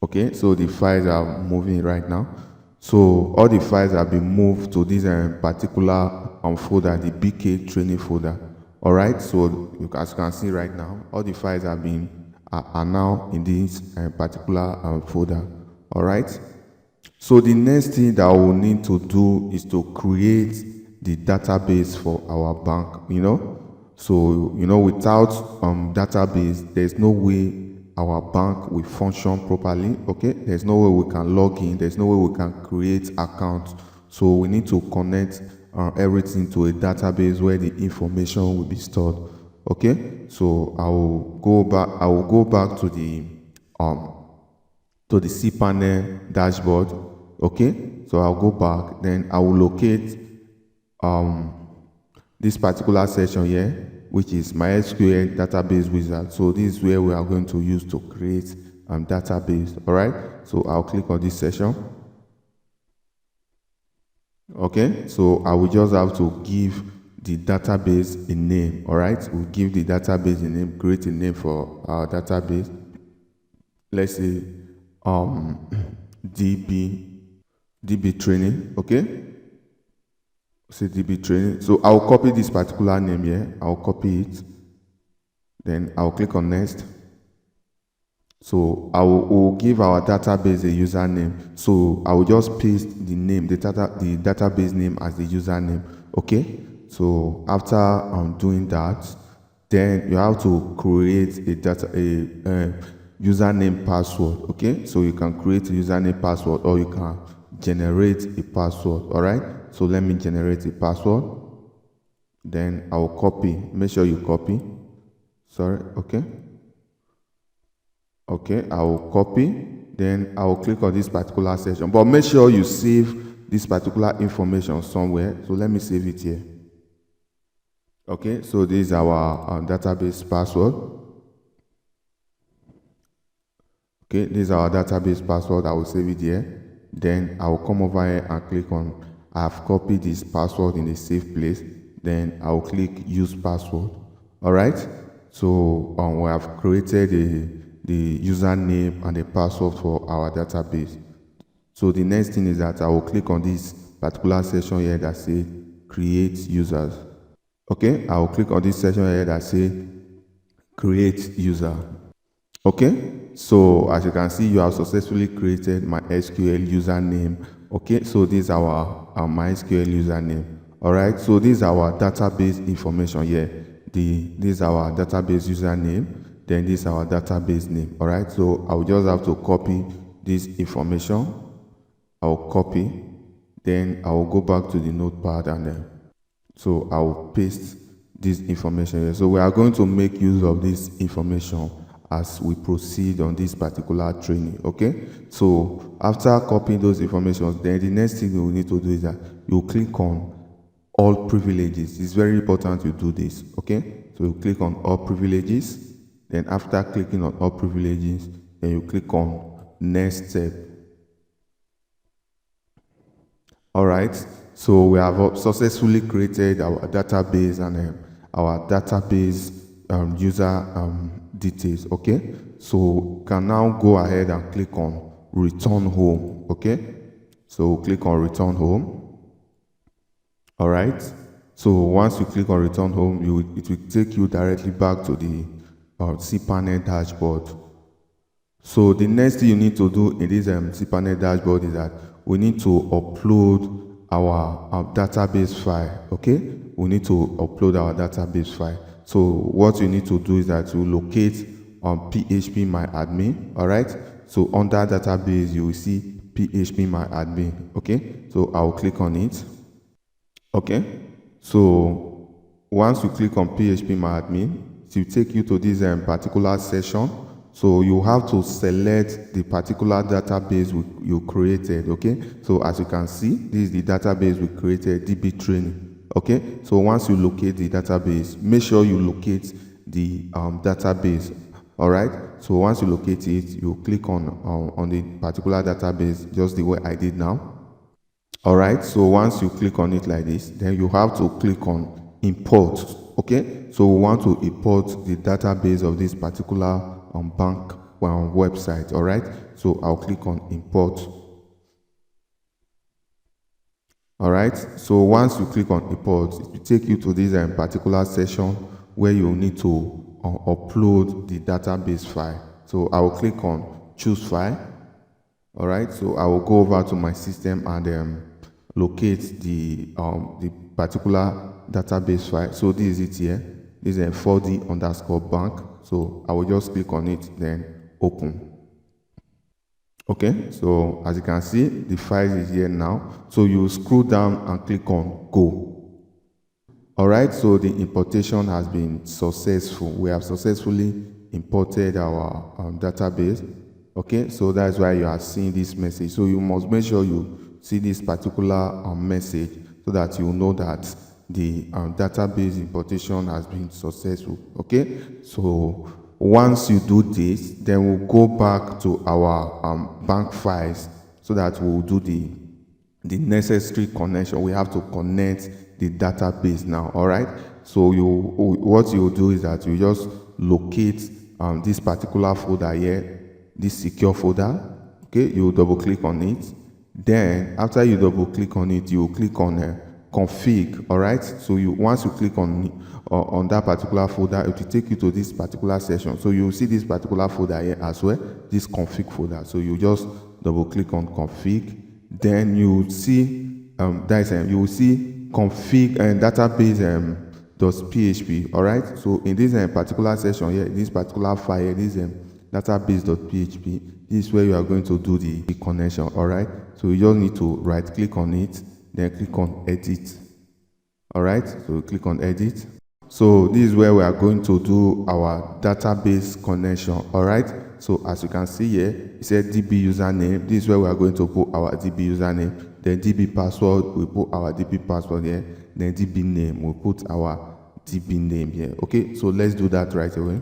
Okay, so the files are moving right now. So all the files have been moved to this particular folder, the BK training folder. All right, so as you can see right now, all the files are now in this particular folder. All right. So the next thing that we'll need to do is to create the database for our bank. So without database, there's no way our bank will function properly. Okay, there's no way we can log in, there's no way we can create accounts. So we need to connect everything to a database where the information will be stored. Okay, so I will go back to the cPanel dashboard. Okay, so I'll go back, then I will locate this particular section here, which is MySQL database wizard. So this is where we are going to use to create database. All right, so I'll click on this section. Okay, so I will just have to give the database a name. All right, we'll give the database a name, create a name for our database. Let's say DB training. Okay, say DB training. So I'll copy this particular name here. I'll copy it. Then I'll click on next. So we'll give our database a username. So I will just paste the name, the database name as the username. Okay. So after doing that, then you have to create a username password. Okay. So you can create a username password, or you can generate a password. All right. So let me generate a password. Then I will copy. Make sure you copy. Sorry. Okay. Okay, I will copy, then I will click on this particular section, but make sure you save this particular information somewhere. So let me save it here. Okay, so this is our database password. Okay, this is our database password. I will save it here. Then I will come over here and click on, I have copied this password in a safe place. Then I will click use password. All right, so we have created the username and the password for our database. So the next thing is that I will click on this particular section here that say create users. Okay, I will click on this section here that say create user. Okay, so as you can see, you have successfully created my SQL username. Okay, so this is our MySQL username. All right, so this is our database information here. This is our database username. Then this is our database name. All right, so I will just have to copy this information. I will copy. Then I will go back to the notepad and then so I will paste this information here. So we are going to make use of this information as we proceed on this particular training. Okay, so after copying those informations, then the next thing we need to do is that you click on all privileges. It's very important you do this. Okay, so you click on all privileges. Then after clicking on all privileges, then you click on next step. All right, so we have successfully created our database and our database user details. Okay, so can now go ahead and click on return home. Okay, so click on return home. All right, so once you click on return home, it will take you directly back to the cPanel dashboard. So the next thing you need to do in this cPanel dashboard is that we need to upload our database file. Okay, we need to upload our database file. So what you need to do is that you locate PHP my admin. All right, so under database you will see PHP my admin. Okay, so I'll click on it. Okay, so once you click on PHP my admin, it will take you to this particular session. So you have to select the particular database you created. Okay, so as you can see, this is the database we created, DB training. Okay, so once you locate the database, make sure you locate the database. All right, so once you locate it, you click on the particular database just the way I did now. All right, so once you click on it like this, then you have to click on import. Okay, so we want to import the database of this particular bank website. All right, so I'll click on import. All right, so once you click on import, it will take you to this particular session where you need to upload the database file. So I will click on choose file. All right, so I will go over to my system and locate the particular database file. So this is it here. This is a 4D underscore bank. So I will just click on it, then open. Okay, so as you can see, the file is here now. So you scroll down and click on go. All right, so the importation has been successful. We have successfully imported our database. Okay, so that's why you are seeing this message. So you must make sure you see this particular message so that you know that the database importation has been successful. Okay, so once you do this, then we'll go back to our bank files so that we'll do the necessary connection. We have to connect the database now. All right, so what you do is that you just locate this particular folder here, this secure folder. Okay, you double click on it. Then after you double click on it, you click on config. All right, so once you click on that particular folder, it will take you to this particular section. So you will see this particular folder here as well, this config folder. So you just double click on config. Then you will see you will see config and database .php. All right, so in this particular section here, this particular file, this database.php, this is where you are going to do the connection. All right, so you just need to right click on it, then click on edit. All right, so click on edit. So this is where we are going to do our database connection. All right, so as you can see here, it said DB username. This is where we are going to put our DB username. Then DB password, we put our DB password here. Then DB name, we put our DB name here. Okay, so let's do that right away.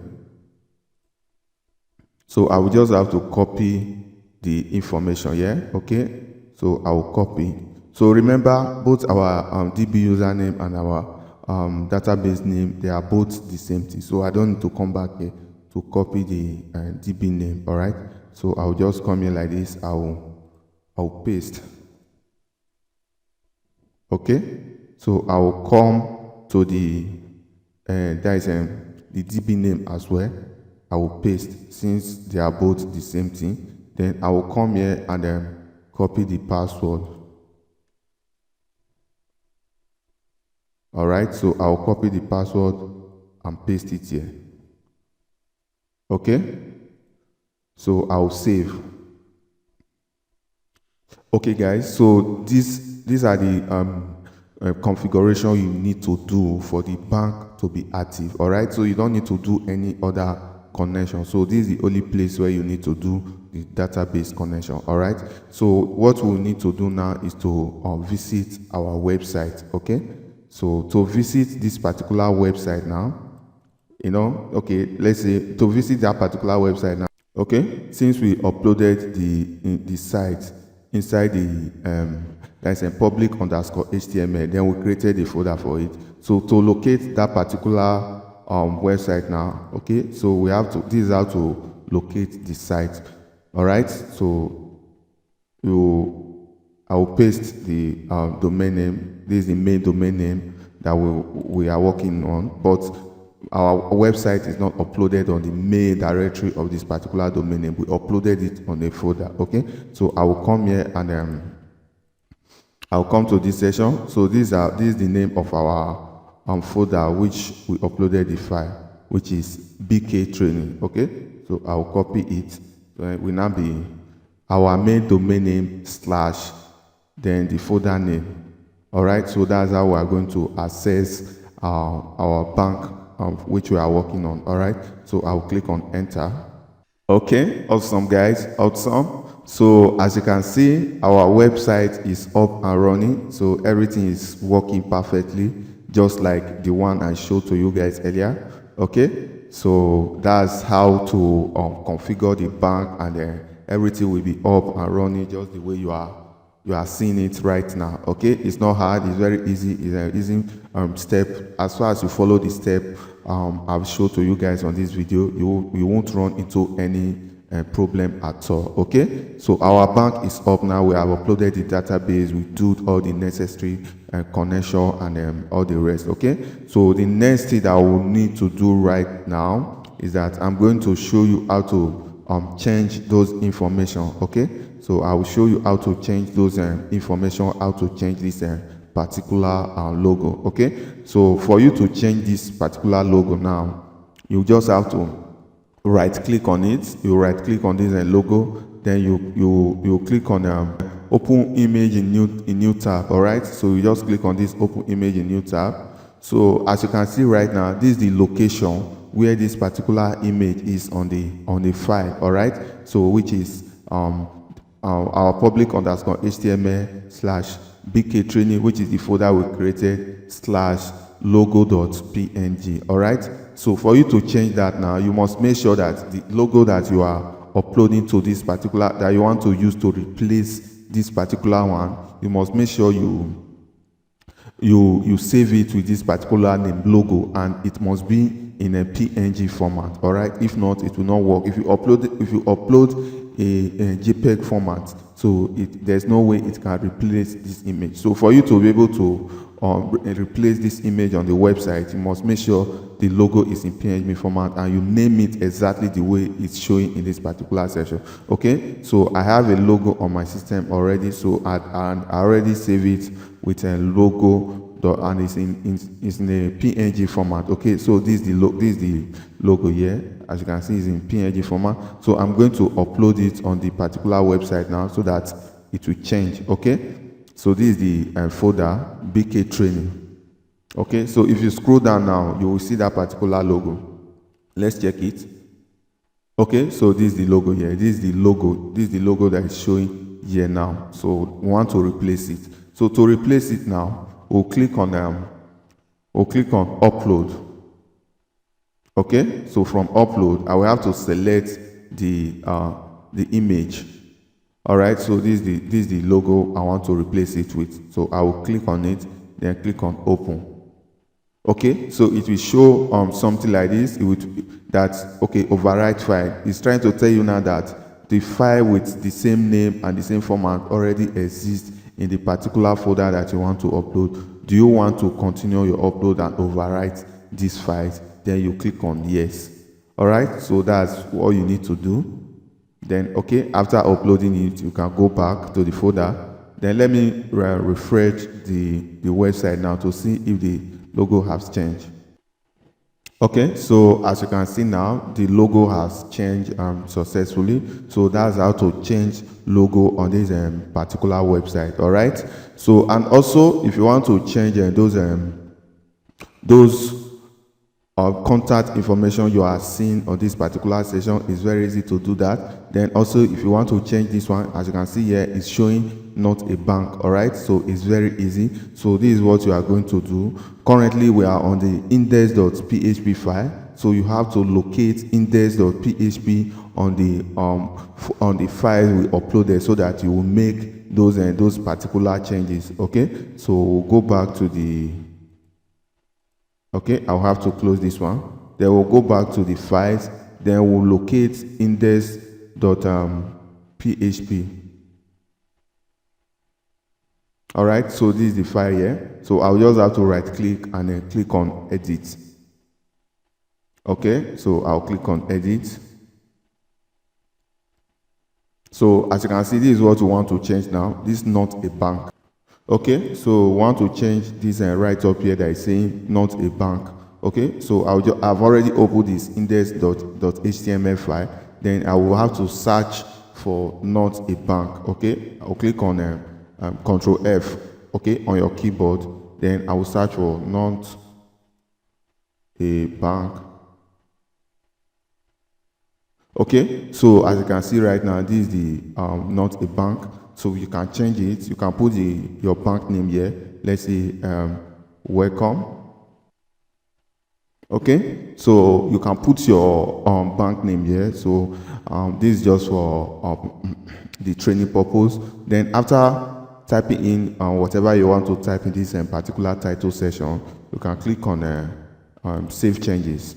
So I will just have to copy the information here. Okay, so I will copy. So remember, both our DB username and our database name, they are both the same thing. So I don't need to come back here to copy the DB name. All right, so I'll just come here like this. I'll I'll paste. Okay, so I will come to the there is the DB name as well. I will paste since they are both the same thing. Then I will come here and then copy the password. All right, so I will copy the password and paste it here. Okay, so I'll save. Okay, guys, so these are the configuration you need to do for the bank to be active. All right, so you don't need to do any other connection. So this is the only place where you need to do the database connection. All right, so what we need to do now is to visit our website. Okay, so to visit this particular website now, okay, let's say to visit that particular website now. Okay, since we uploaded the site inside the there's a public_html, then we created a folder for it. So to locate that particular website now, okay, so we have to, this is how to locate the site. All right, so I will paste the domain name. This is the main domain name that we are working on, but our website is not uploaded on the main directory of this particular domain name. We uploaded it on a folder. Okay, so I will come here and I'll come to this section. So this is the name of our folder which we uploaded the file, which is BK training. Okay, so I'll copy it. So it will now be our main domain name / then the folder name. All right, so that's how we are going to access our bank which we are working on. All right, so I'll click on enter. Okay, awesome guys, awesome. So as you can see, our website is up and running, so everything is working perfectly, just like the one I showed to you guys earlier. Okay, so that's how to configure the bank, and everything will be up and running just the way you are seeing it right now. Okay, it's not hard, it's very easy. It's an easy step. As far as you follow the step I've showed to you guys on this video, you won't run into any problem at all. Okay, so our bank is up now. We have uploaded the database, we do all the necessary connection and all the rest. Okay, so the next thing that we'll need to do right now is that I'm going to show you how to change those information. Okay, so I will show you how to change those information, how to change this particular logo. Okay, so for you to change this particular logo now, you just have to right click on it. You right click on this logo, then you click on open image in new tab. All right, so you just click on this open image in new tab. So as you can see right now, this is the location where this particular image is on the file. All right, so which is our public_html / BK training, which is the folder we created / logo.png. all right, so for you to change that now, you must make sure that the logo that you are uploading to this particular, that you want to use to replace this particular one, you must make sure you save it with this particular name logo, and it must be in a PNG format. All right, if not, it will not work. If you upload a JPEG format, so there's no way it can replace this image. So for you to be able to replace this image on the website, you must make sure the logo is in PNG format and you name it exactly the way it's showing in this particular section. Okay, so I have a logo on my system already, so I already save it with a logo, and it's in a PNG format. Okay, so this is the logo here. As you can see, it's in PNG format. So I'm going to upload it on the particular website now so that it will change. Okay, so this is the folder BK training. Okay, so if you scroll down now, you will see that particular logo. Let's check it. Okay, so this is the logo here. This is the logo that is showing here now. So we want to replace it. So to replace it now, we'll click on upload. Okay, so from upload, I will have to select the image. All right, so this is the logo I want to replace it with. So I will click on it, then click on open. Okay, so it will show something like this. It would okay, overwrite file. It's trying to tell you now that the file with the same name and the same format already exists in the particular folder that you want to upload. Do you want to continue your upload and overwrite these files? Then you click on yes. All right, so that's what you need to do. Then okay, after uploading it, you can go back to the folder. Then let me refresh the website now to see if the logo has changed. Okay, so as you can see now, the logo has changed successfully. So that's how to change logo on this particular website. All right. So, and also if you want to change those contact information you are seeing on this particular session, is very easy to do that. Then also if you want to change this one, as you can see here, it's showing not a bank. All right, so it's very easy. So this is what you are going to do. Currently we are on the index.php file, so you have to locate index.php on the file we uploaded, so that you will make those particular changes. Okay, so we'll go back to the okay, I'll have to close this one. Then we'll go back to the files. Then we'll locate index.php. All right, so this is the file here. So I'll just have to right click and then click on edit. Okay, so I'll click on edit. So as you can see, this is what we want to change now. This is not a bank. Okay, so we want to change this right up here that is saying not a bank. Okay, so I've already opened this index.html file. Then I will have to search for not a bank. Okay, I'll click on Control F. Okay, on your keyboard. Then I will search for not a bank. Okay, so as you can see right now, this is the not a bank. So you can change it. You can put your bank name here. Let's say welcome. Okay, so you can put your bank name here. So this is just for the training purpose. Then after typing in whatever you want to type in this particular title session, you can click on save changes.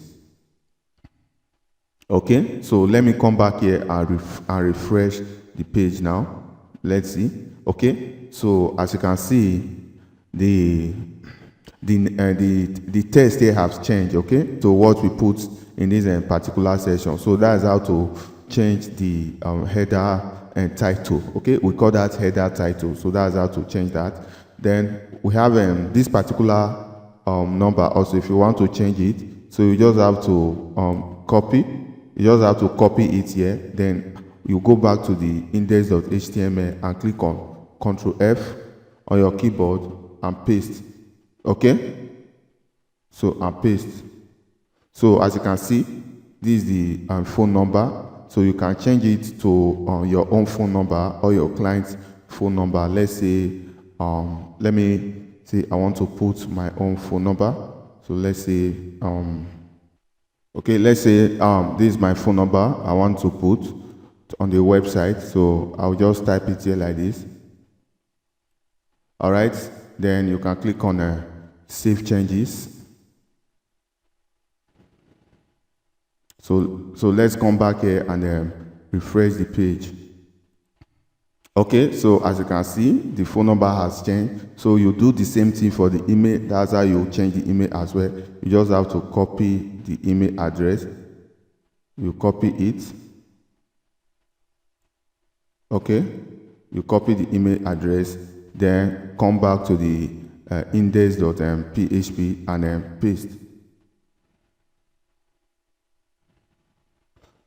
Okay, so let me come back here and refresh the page now. Let's see. Okay, so as you can see, the text here has changed. Okay, to what we put in this particular session. So that's how to change the header and title. Okay, we call that header title. So that's how to change that. Then we have this particular number also. If you want to change it, so you just have to copy. You just have to copy it here. Then you go back to the index.html and click on Control F on your keyboard and paste. Okay, so and paste. So as you can see, this is the phone number. So you can change it to your own phone number or your client's phone number. Let's say let me say I want to put my own phone number. So let's say okay, let's say this is my phone number I want to put on the website. So I'll just type it here like this. All right, then you can click on save changes. So let's come back here and refresh the page. Okay, so as you can see, the phone number has changed. So you do the same thing for the email. That's how you change the email as well. You just have to copy the email address. You copy it. Okay, you copy the email address, then come back to the index.php and then paste.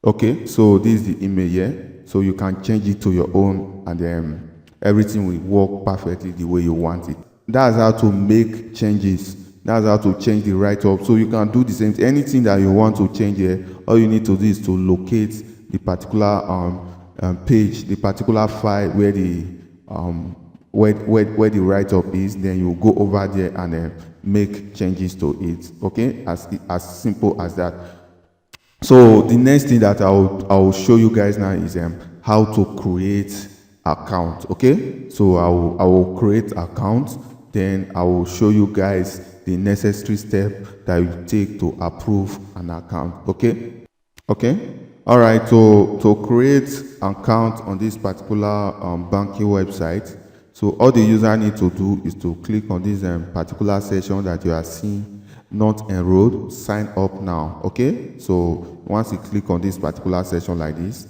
Okay, so this is the email here. So you can change it to your own, and then everything will work perfectly the way you want it. That's how to make changes. That's how to change the write-up. So you can do the same thing. Anything that you want to change here, all you need to do is to locate the particular page, the particular file where the where the write-up is. Then you go over there and make changes to it. Okay, as simple as that. So the next thing that I will show you guys now is how to create account. Okay, so I will create account, then I will show you guys the necessary step that you take to approve an account. Okay. All right, to create an account on this particular banking website, so all the user need to do is to click on this particular section that you are seeing, not enrolled, sign up now. Okay, so once you click on this particular section like this,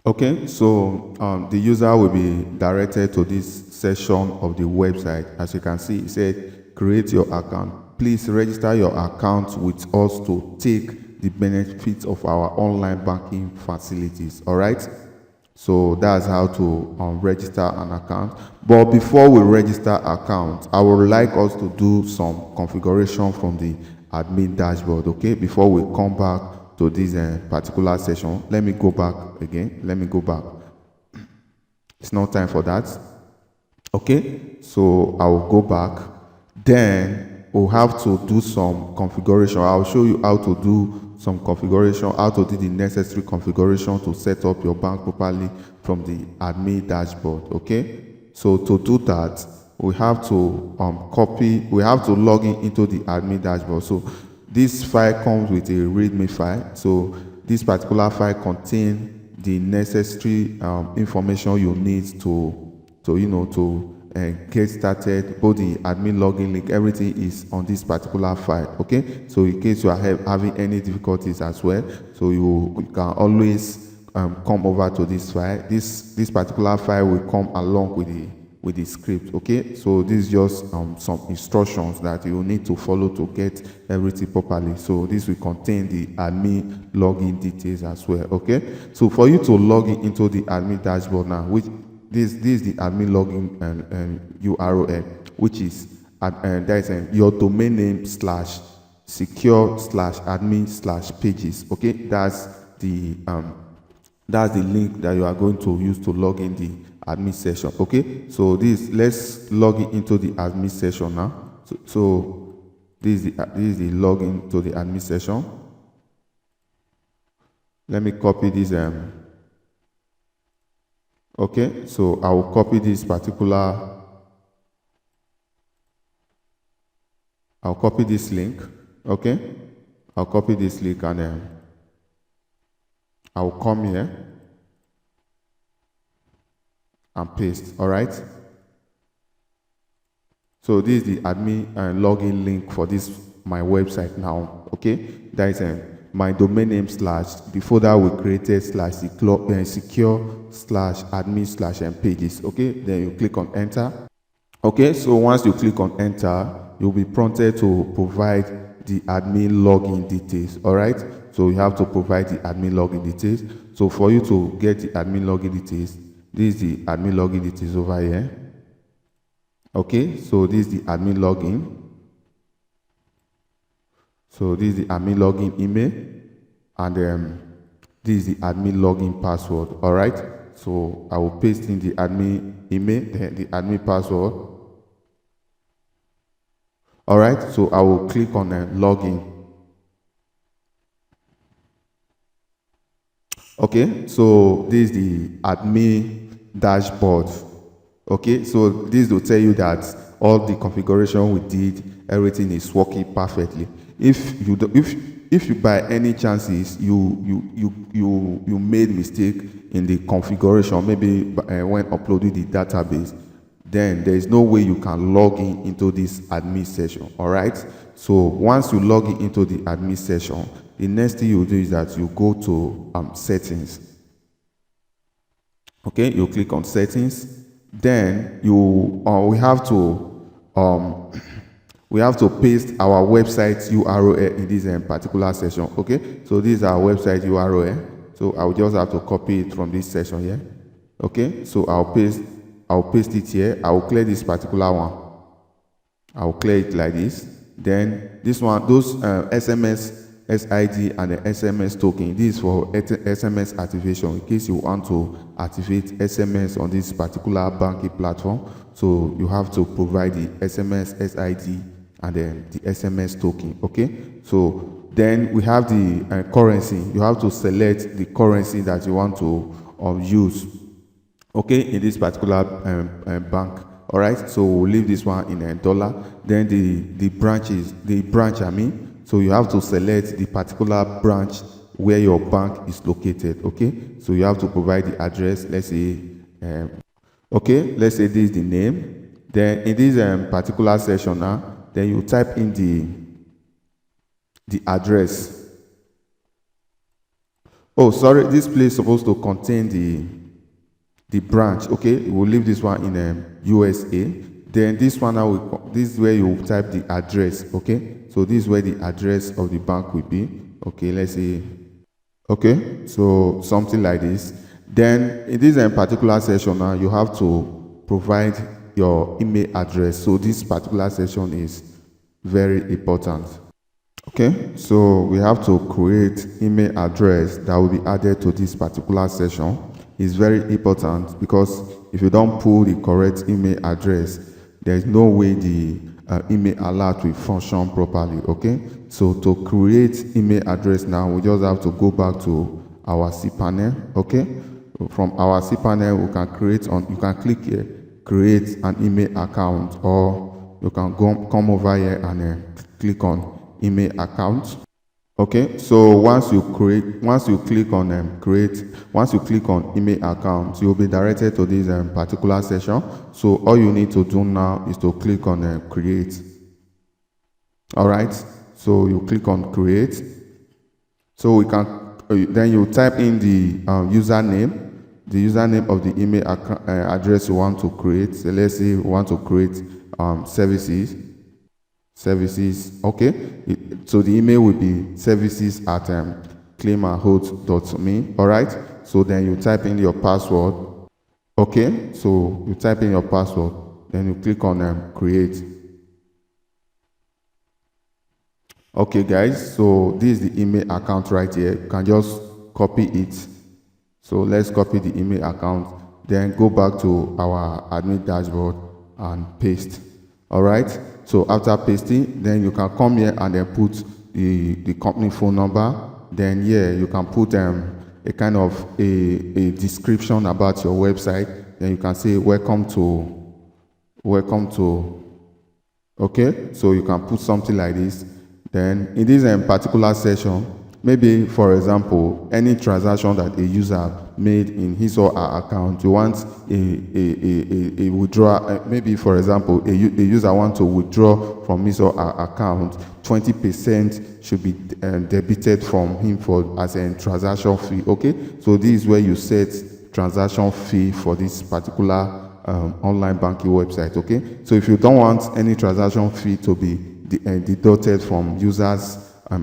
okay, so the user will be directed to this section of the website. As you can see, it said create your account. Please register your account with us to take the benefits of our online banking facilities. All right, so that's how to register an account. But before we register account, I would like us to do some configuration from the admin dashboard. Okay, before we come back to this particular session, let me go back again. Let me go back. It's not time for that. Okay, so I will go back. Then we'll have to do some configuration. I'll show you how to do some configuration, how to do the necessary configuration to set up your bank properly from the admin dashboard. Okay, so to do that, we have to we have to log into the admin dashboard. So this file comes with a readme file. So this particular file contains the necessary information you need to get started. Both the admin login link, everything is on this particular file. Okay, so in case you are having any difficulties as well, so you can always come over to this file. This particular file will come along with the script. Okay, so this is just some instructions that you need to follow to get everything properly. So this will contain the admin login details as well. Okay, so for you to log into the admin dashboard now, which this is the admin login URL, which is that is your domain name /secure/admin/pages. Okay, that's the link that you are going to use to log in the admin session. Okay, so let's log into the admin session now. So this is the login to the admin session. Let me copy this okay, so I will copy this particular, I'll copy this link. Okay, I'll copy this link and I'll come here and paste. All right, so this is the admin login link for this my website now. Okay, that is my domain name / the folder we created /secure/admin/pages. Okay, then you click on enter. Okay, so once you click on enter, you'll be prompted to provide the admin login details. All right, so you have to provide the admin login details. So for you to get the admin login details, this is the admin login details over here. Okay, so this is the admin login. So this is the admin login email, and this is the admin login password. All right, so I will paste in the admin email, the admin password. All right, so I will click on login. Okay, so this is the admin dashboard. Okay, so this will tell you that all the configuration we did, everything is working perfectly. If you by any chances you made mistake in the configuration, maybe when uploading the database, then there is no way you can log into this admin session. All right, so once you log into the admin session, the next thing you do is that you go to settings. Okay, you click on settings. Then we have to paste our website URL in this particular session. Okay, so this is our website URL. So I will just have to copy it from this session here. Okay, so I'll paste it here. I will clear this particular one. I will clear it like this. Then this one, those SMS SID and the SMS token. This is for SMS activation in case you want to activate SMS on this particular banking platform. So you have to provide the SMS SID and then the SMS token. Okay, so then we have the currency. You have to select the currency that you want to use. Okay, in this particular bank. All right, so we'll leave this one in $. Then the branch. I mean, so you have to select the particular branch where your bank is located. Okay, so you have to provide the address. Let's say okay, let's say this is the name. Then in this particular section now, then you type in the address. Oh, sorry, this place is supposed to contain the branch. Okay, we'll leave this one in USA. Then this one now, this is where you type the address. Okay, so this is where the address of the bank will be. Okay, let's say, okay, so something like this. Then in this particular section now, you have to provide your email address. So this particular section is very important. Okay, so we have to create email address that will be added to this particular session. It's very important because if you don't pull the correct email address, there's no way the email alert will function properly. Okay, so to create email address now, we just have to go back to our cPanel. Okay, from our cPanel, we can create on. You can click here, create an email account, or you can come over here and click on email account. Okay, so once you click on email account, you'll be directed to this particular session. So all you need to do now is to click on create. All right, so you click on create. So we can then you type in the username of the email address you want to create. So let's say we want to create services. Okay, so the email will be services@claimerhost.me. all right, so then you type in your password. Okay, so you type in your password, then you click on create. Okay guys, so this is the email account right here. You can just copy it. So let's copy the email account, then go back to our admin dashboard and paste. All right, so after pasting, then you can come here and then put the company phone number. Then here you can put a kind of a description about your website. Then you can say welcome to. Okay, so you can put something like this. Then in this particular session, maybe for example, any transaction that a user made in his or her account, you want a withdrawal. Maybe for example, a user wants to withdraw from his or her account, 20% should be debited from him as a transaction fee. Okay, so this is where you set transaction fee for this particular online banking website. Okay, so if you don't want any transaction fee to be deducted from users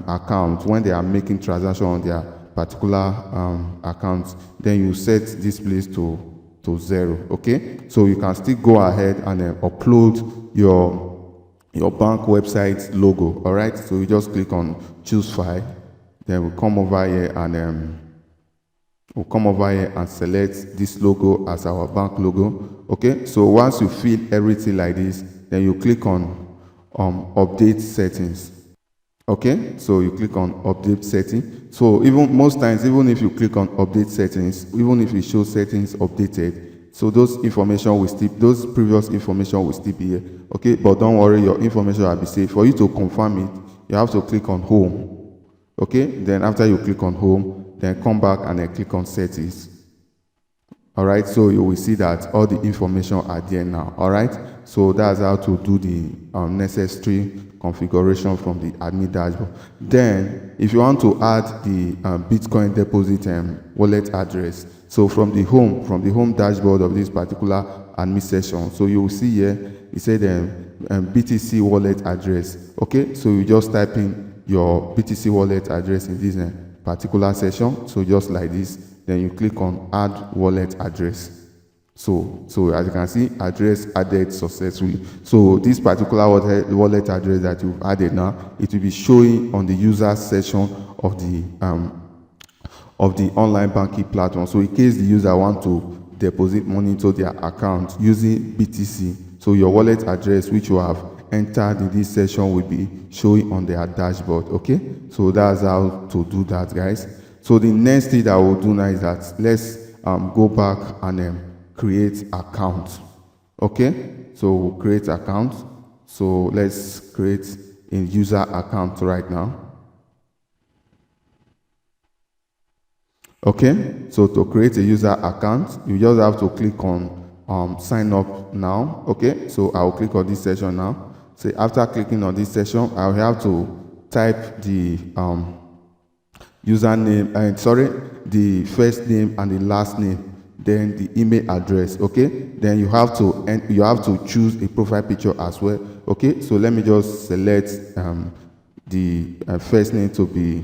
account when they are making transaction on their particular account, then you set this place to 0. Okay, so you can still go ahead and upload your bank website logo. All right, so you just click on choose file, then we'll come over here and select this logo as our bank logo. Okay, so once you fill everything like this, then you click on update settings. Okay, so you click on update setting. So most times, even if you click on update settings, even if you show settings updated, so those previous information will still be here. Okay, but don't worry, your information will be safe. For you to confirm it, you have to click on home. Okay, then after you click on home, then come back and then click on settings. All right, so you will see that all the information are there now. All right, so that's how to do the necessary configuration from the admin dashboard. Then if you want to add the Bitcoin deposit wallet address, so from the home dashboard of this particular admin session, so you will see here it said BTC wallet address. Okay, so you just type in your BTC wallet address in this particular session. So just like this, then you click on add wallet address. So as you can see, address added successfully. So this particular wallet address that you've added now, it will be showing on the user section of the online banking platform. So in case the user want to deposit money into their account using BTC, so your wallet address which you have entered in this session will be showing on their dashboard. Okay, so that's how to do that, guys. So the next thing that we'll do now is that let's go back and create account. Okay, so we'll create account. So let's create a user account right now. Okay, so to create a user account, you just have to click on sign up now. Okay, so I'll click on this section now. So after clicking on this section, I'll have to type the username and the first name and the last name, then the email address. Okay, then you have to choose a profile picture as well. Okay, so let me just select the first name to be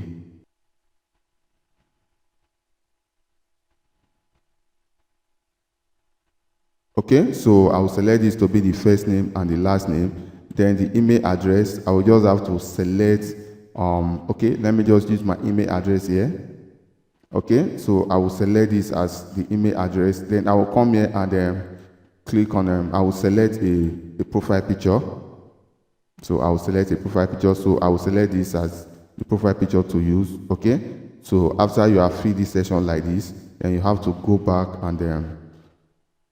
okay. So I will select this to be the first name and the last name. Then the email address, I will just have to select okay, let me just use my email address here. Okay, so I will select this as the email address. Then I will come here and click on I will select a profile picture. So I will select a profile picture. So I will select this as the profile picture to use. Okay, so after you have filled this section like this, then you have to go back and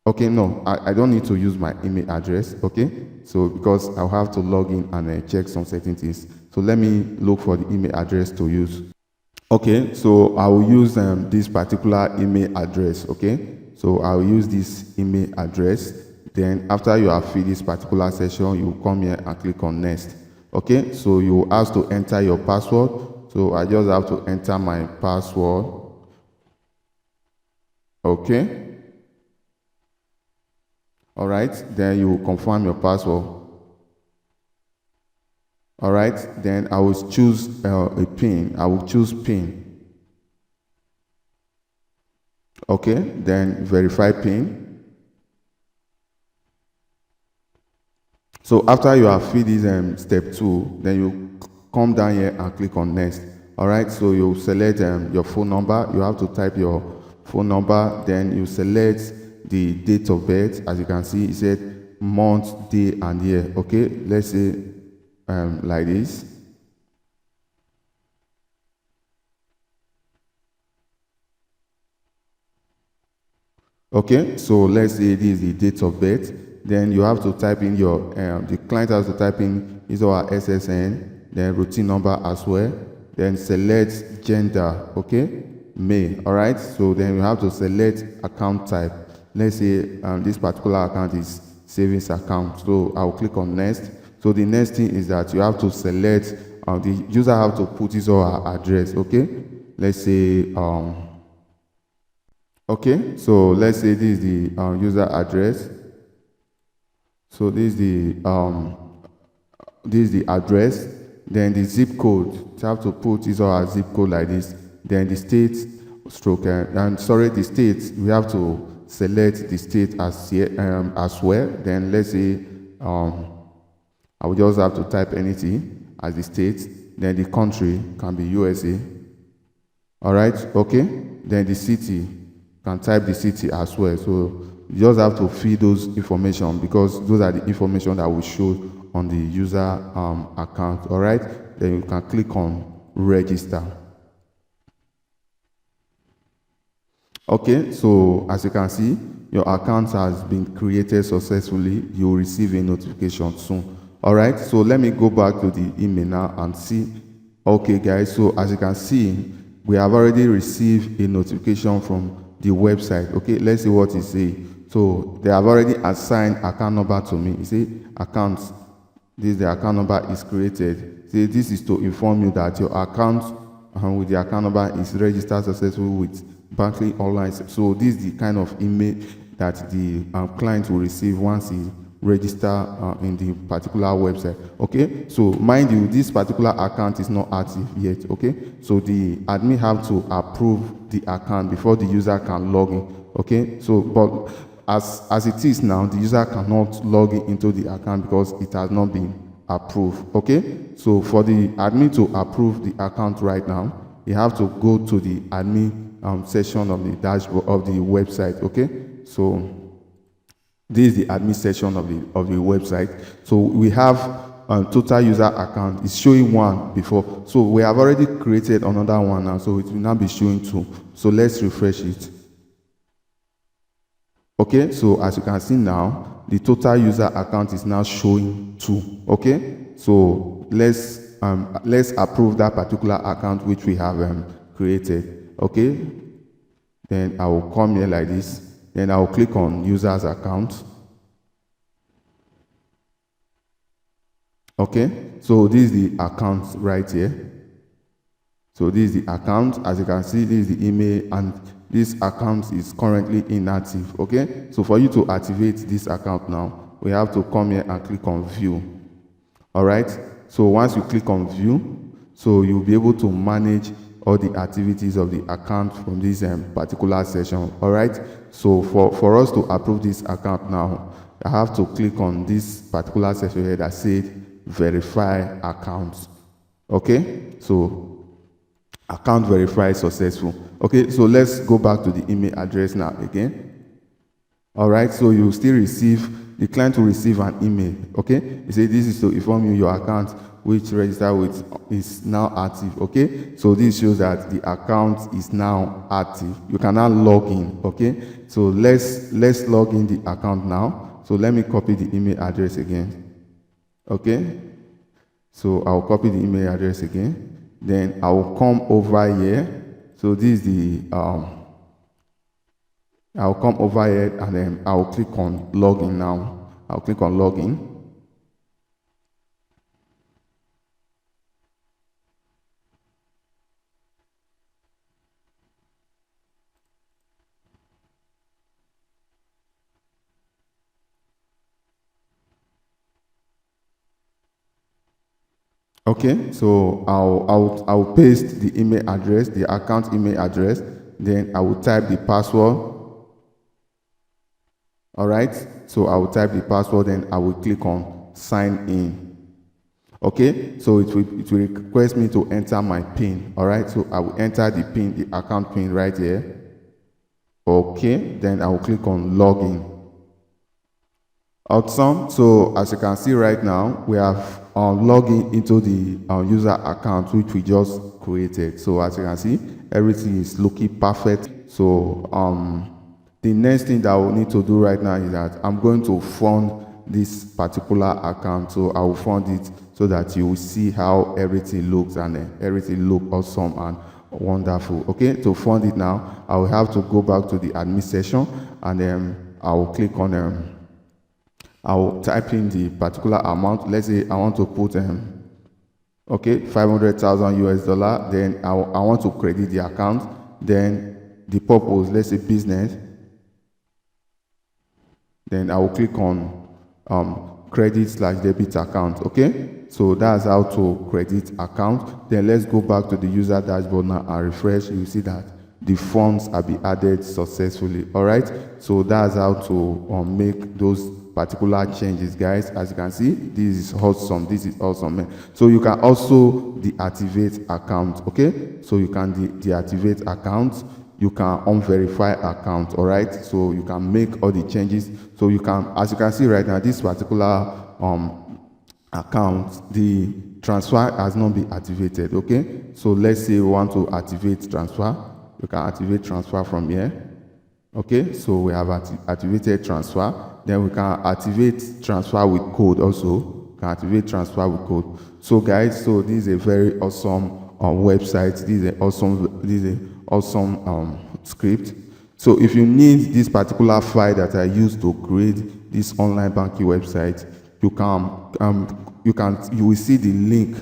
okay, no, I don't need to use my email address. Okay, so because I'll have to log in and check some certain things. So let me look for the email address to use. Okay, so I will use this particular email address. Okay, so I will use this email address. Then after you have filled this particular section, you come here and click on next. Okay, so you ask to enter your password. So I just have to enter my password. Okay, all right, then you confirm your password. All right, then I will choose a PIN. I will choose PIN. Okay, then verify PIN. So after you have filled this step 2, then you come down here and click on next. All right, so you select your phone number. You have to type your phone number. Then you select the date of birth. As you can see, it said month, day, and year. Okay, let's say like this. Okay, so let's say this is the date of birth. Then you have to type in your the client has to type in his or her SSN, then routine number as well. Then select gender. Okay, male. All right, so then you have to select account type. Let's say this particular account is savings account. So I'll click on next. So the next thing is that you have to select the user have to put his or her address. Okay, let's say okay, so let's say this is the user address. So this is the address. Then the zip code. You have to put his or her zip code like this. Then the state stroke and the state. We have to select the state as well. Then let's say I will just have to type anything as the state. Then the country can be USA. All right, okay. Then the city, can type the city as well. So you just have to fill those information because those are the information that will show on the user account. All right, then you can click on register. Okay, so as you can see, your account has been created successfully. You will receive a notification soon. All right, so let me go back to the email now and see. Okay, guys, so as you can see, we have already received a notification from the website. Okay, let's see what it says. So they have already assigned account number to me. You see, accounts. This the account number is created. See, this is to inform you that your account with the account number is registered successfully with Banking Online. So this is the kind of email that the client will receive once he register in the particular website. Okay, so mind you, this particular account is not active yet. Okay, so the admin have to approve the account before the user can log in. Okay, so but as it is now, the user cannot log in into the account because it has not been approved. Okay, so for the admin to approve the account right now, you have to go to the admin section of the dashboard of the website. Okay, so this is the admin section of the website. So we have total user account is showing 1 before. So we have already created another one now. So it will now be showing 2. So let's refresh it. Okay, so as you can see now, the total user account is now showing 2. Okay, so let's approve that particular account which we have created. Okay, Then I will come here like this. Then I will click on users account. Okay, so this is the account right here. So this is the account. As you can see, this is the email, and this account is currently inactive. Okay, so for you to activate this account now, we have to come here and click on view. All right, so once you click on view, so you'll be able to manage all the activities of the account from this particular session. All right, so for us to approve this account now, I have to click on this particular section here that said verify account. Okay, so account verified successful. Okay, so let's go back to the email address now again. All right, so you still receive, the client will receive an email. Okay, you say this is to inform you your account which register with is now active. Okay, so this shows that the account is now active. You can now log in. Okay, so let's log in the account now. So let me copy the email address again. Okay, so I'll copy the email address again. Then I will come over here. So this is the I'll come over here and then I'll click on login now. I'll click on login. Okay, so I'll paste the email address, the account email address. Then I will type the password. All right, so I will type the password, then I will click on sign in. Okay, so it will request me to enter my PIN. All right, so I will enter the PIN, the account PIN right here. Okay, then I will click on login. Awesome. So as you can see right now, we have logging into the user account which we just created. So as you can see, everything is looking perfect. So the next thing that we'll need to do right now is that I'm going to fund this particular account. So I will fund it so that you will see how everything looks, and everything looks awesome and wonderful. Okay, to fund it now, I will have to go back to the admin session, and then I will click on I will type in the particular amount. Let's say I want to put okay, 500,000 US dollar. Then I want to credit the account. Then the purpose, let's say business. Then I will click on credit/debit account. Okay, so that's how to credit account. Then let's go back to the user dashboard now and refresh. You see that the funds have been added successfully. All right, so that's how to make those particular changes, guys. As you can see, this is awesome. This is awesome, man. So you can also deactivate account. Okay, so you can deactivate account. You can unverify account. All right, so you can make all the changes. So you can, as you can see right now, this particular account, the transfer has not been activated. Okay, so let's say we want to activate transfer. You can activate transfer from here. Okay, so we have activated transfer. Then we can activate transfer with code also. Can activate transfer with code. So guys, so this is a very awesome website. This is an awesome script. So if you need this particular file that I used to create this online banking website, you will see the link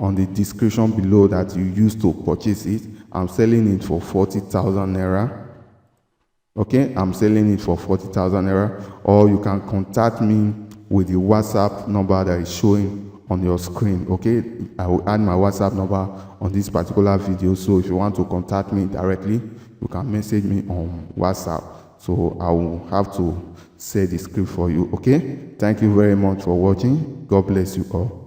on the description below that you used to purchase it. I'm selling it for 40,000 naira. Okay, I'm selling it for 40,000 naira, or you can contact me with the WhatsApp number that is showing on your screen. Okay, I will add my WhatsApp number on this particular video. So if you want to contact me directly, you can message me on WhatsApp. So I will have to say the script for you. Okay, thank you very much for watching. God bless you all.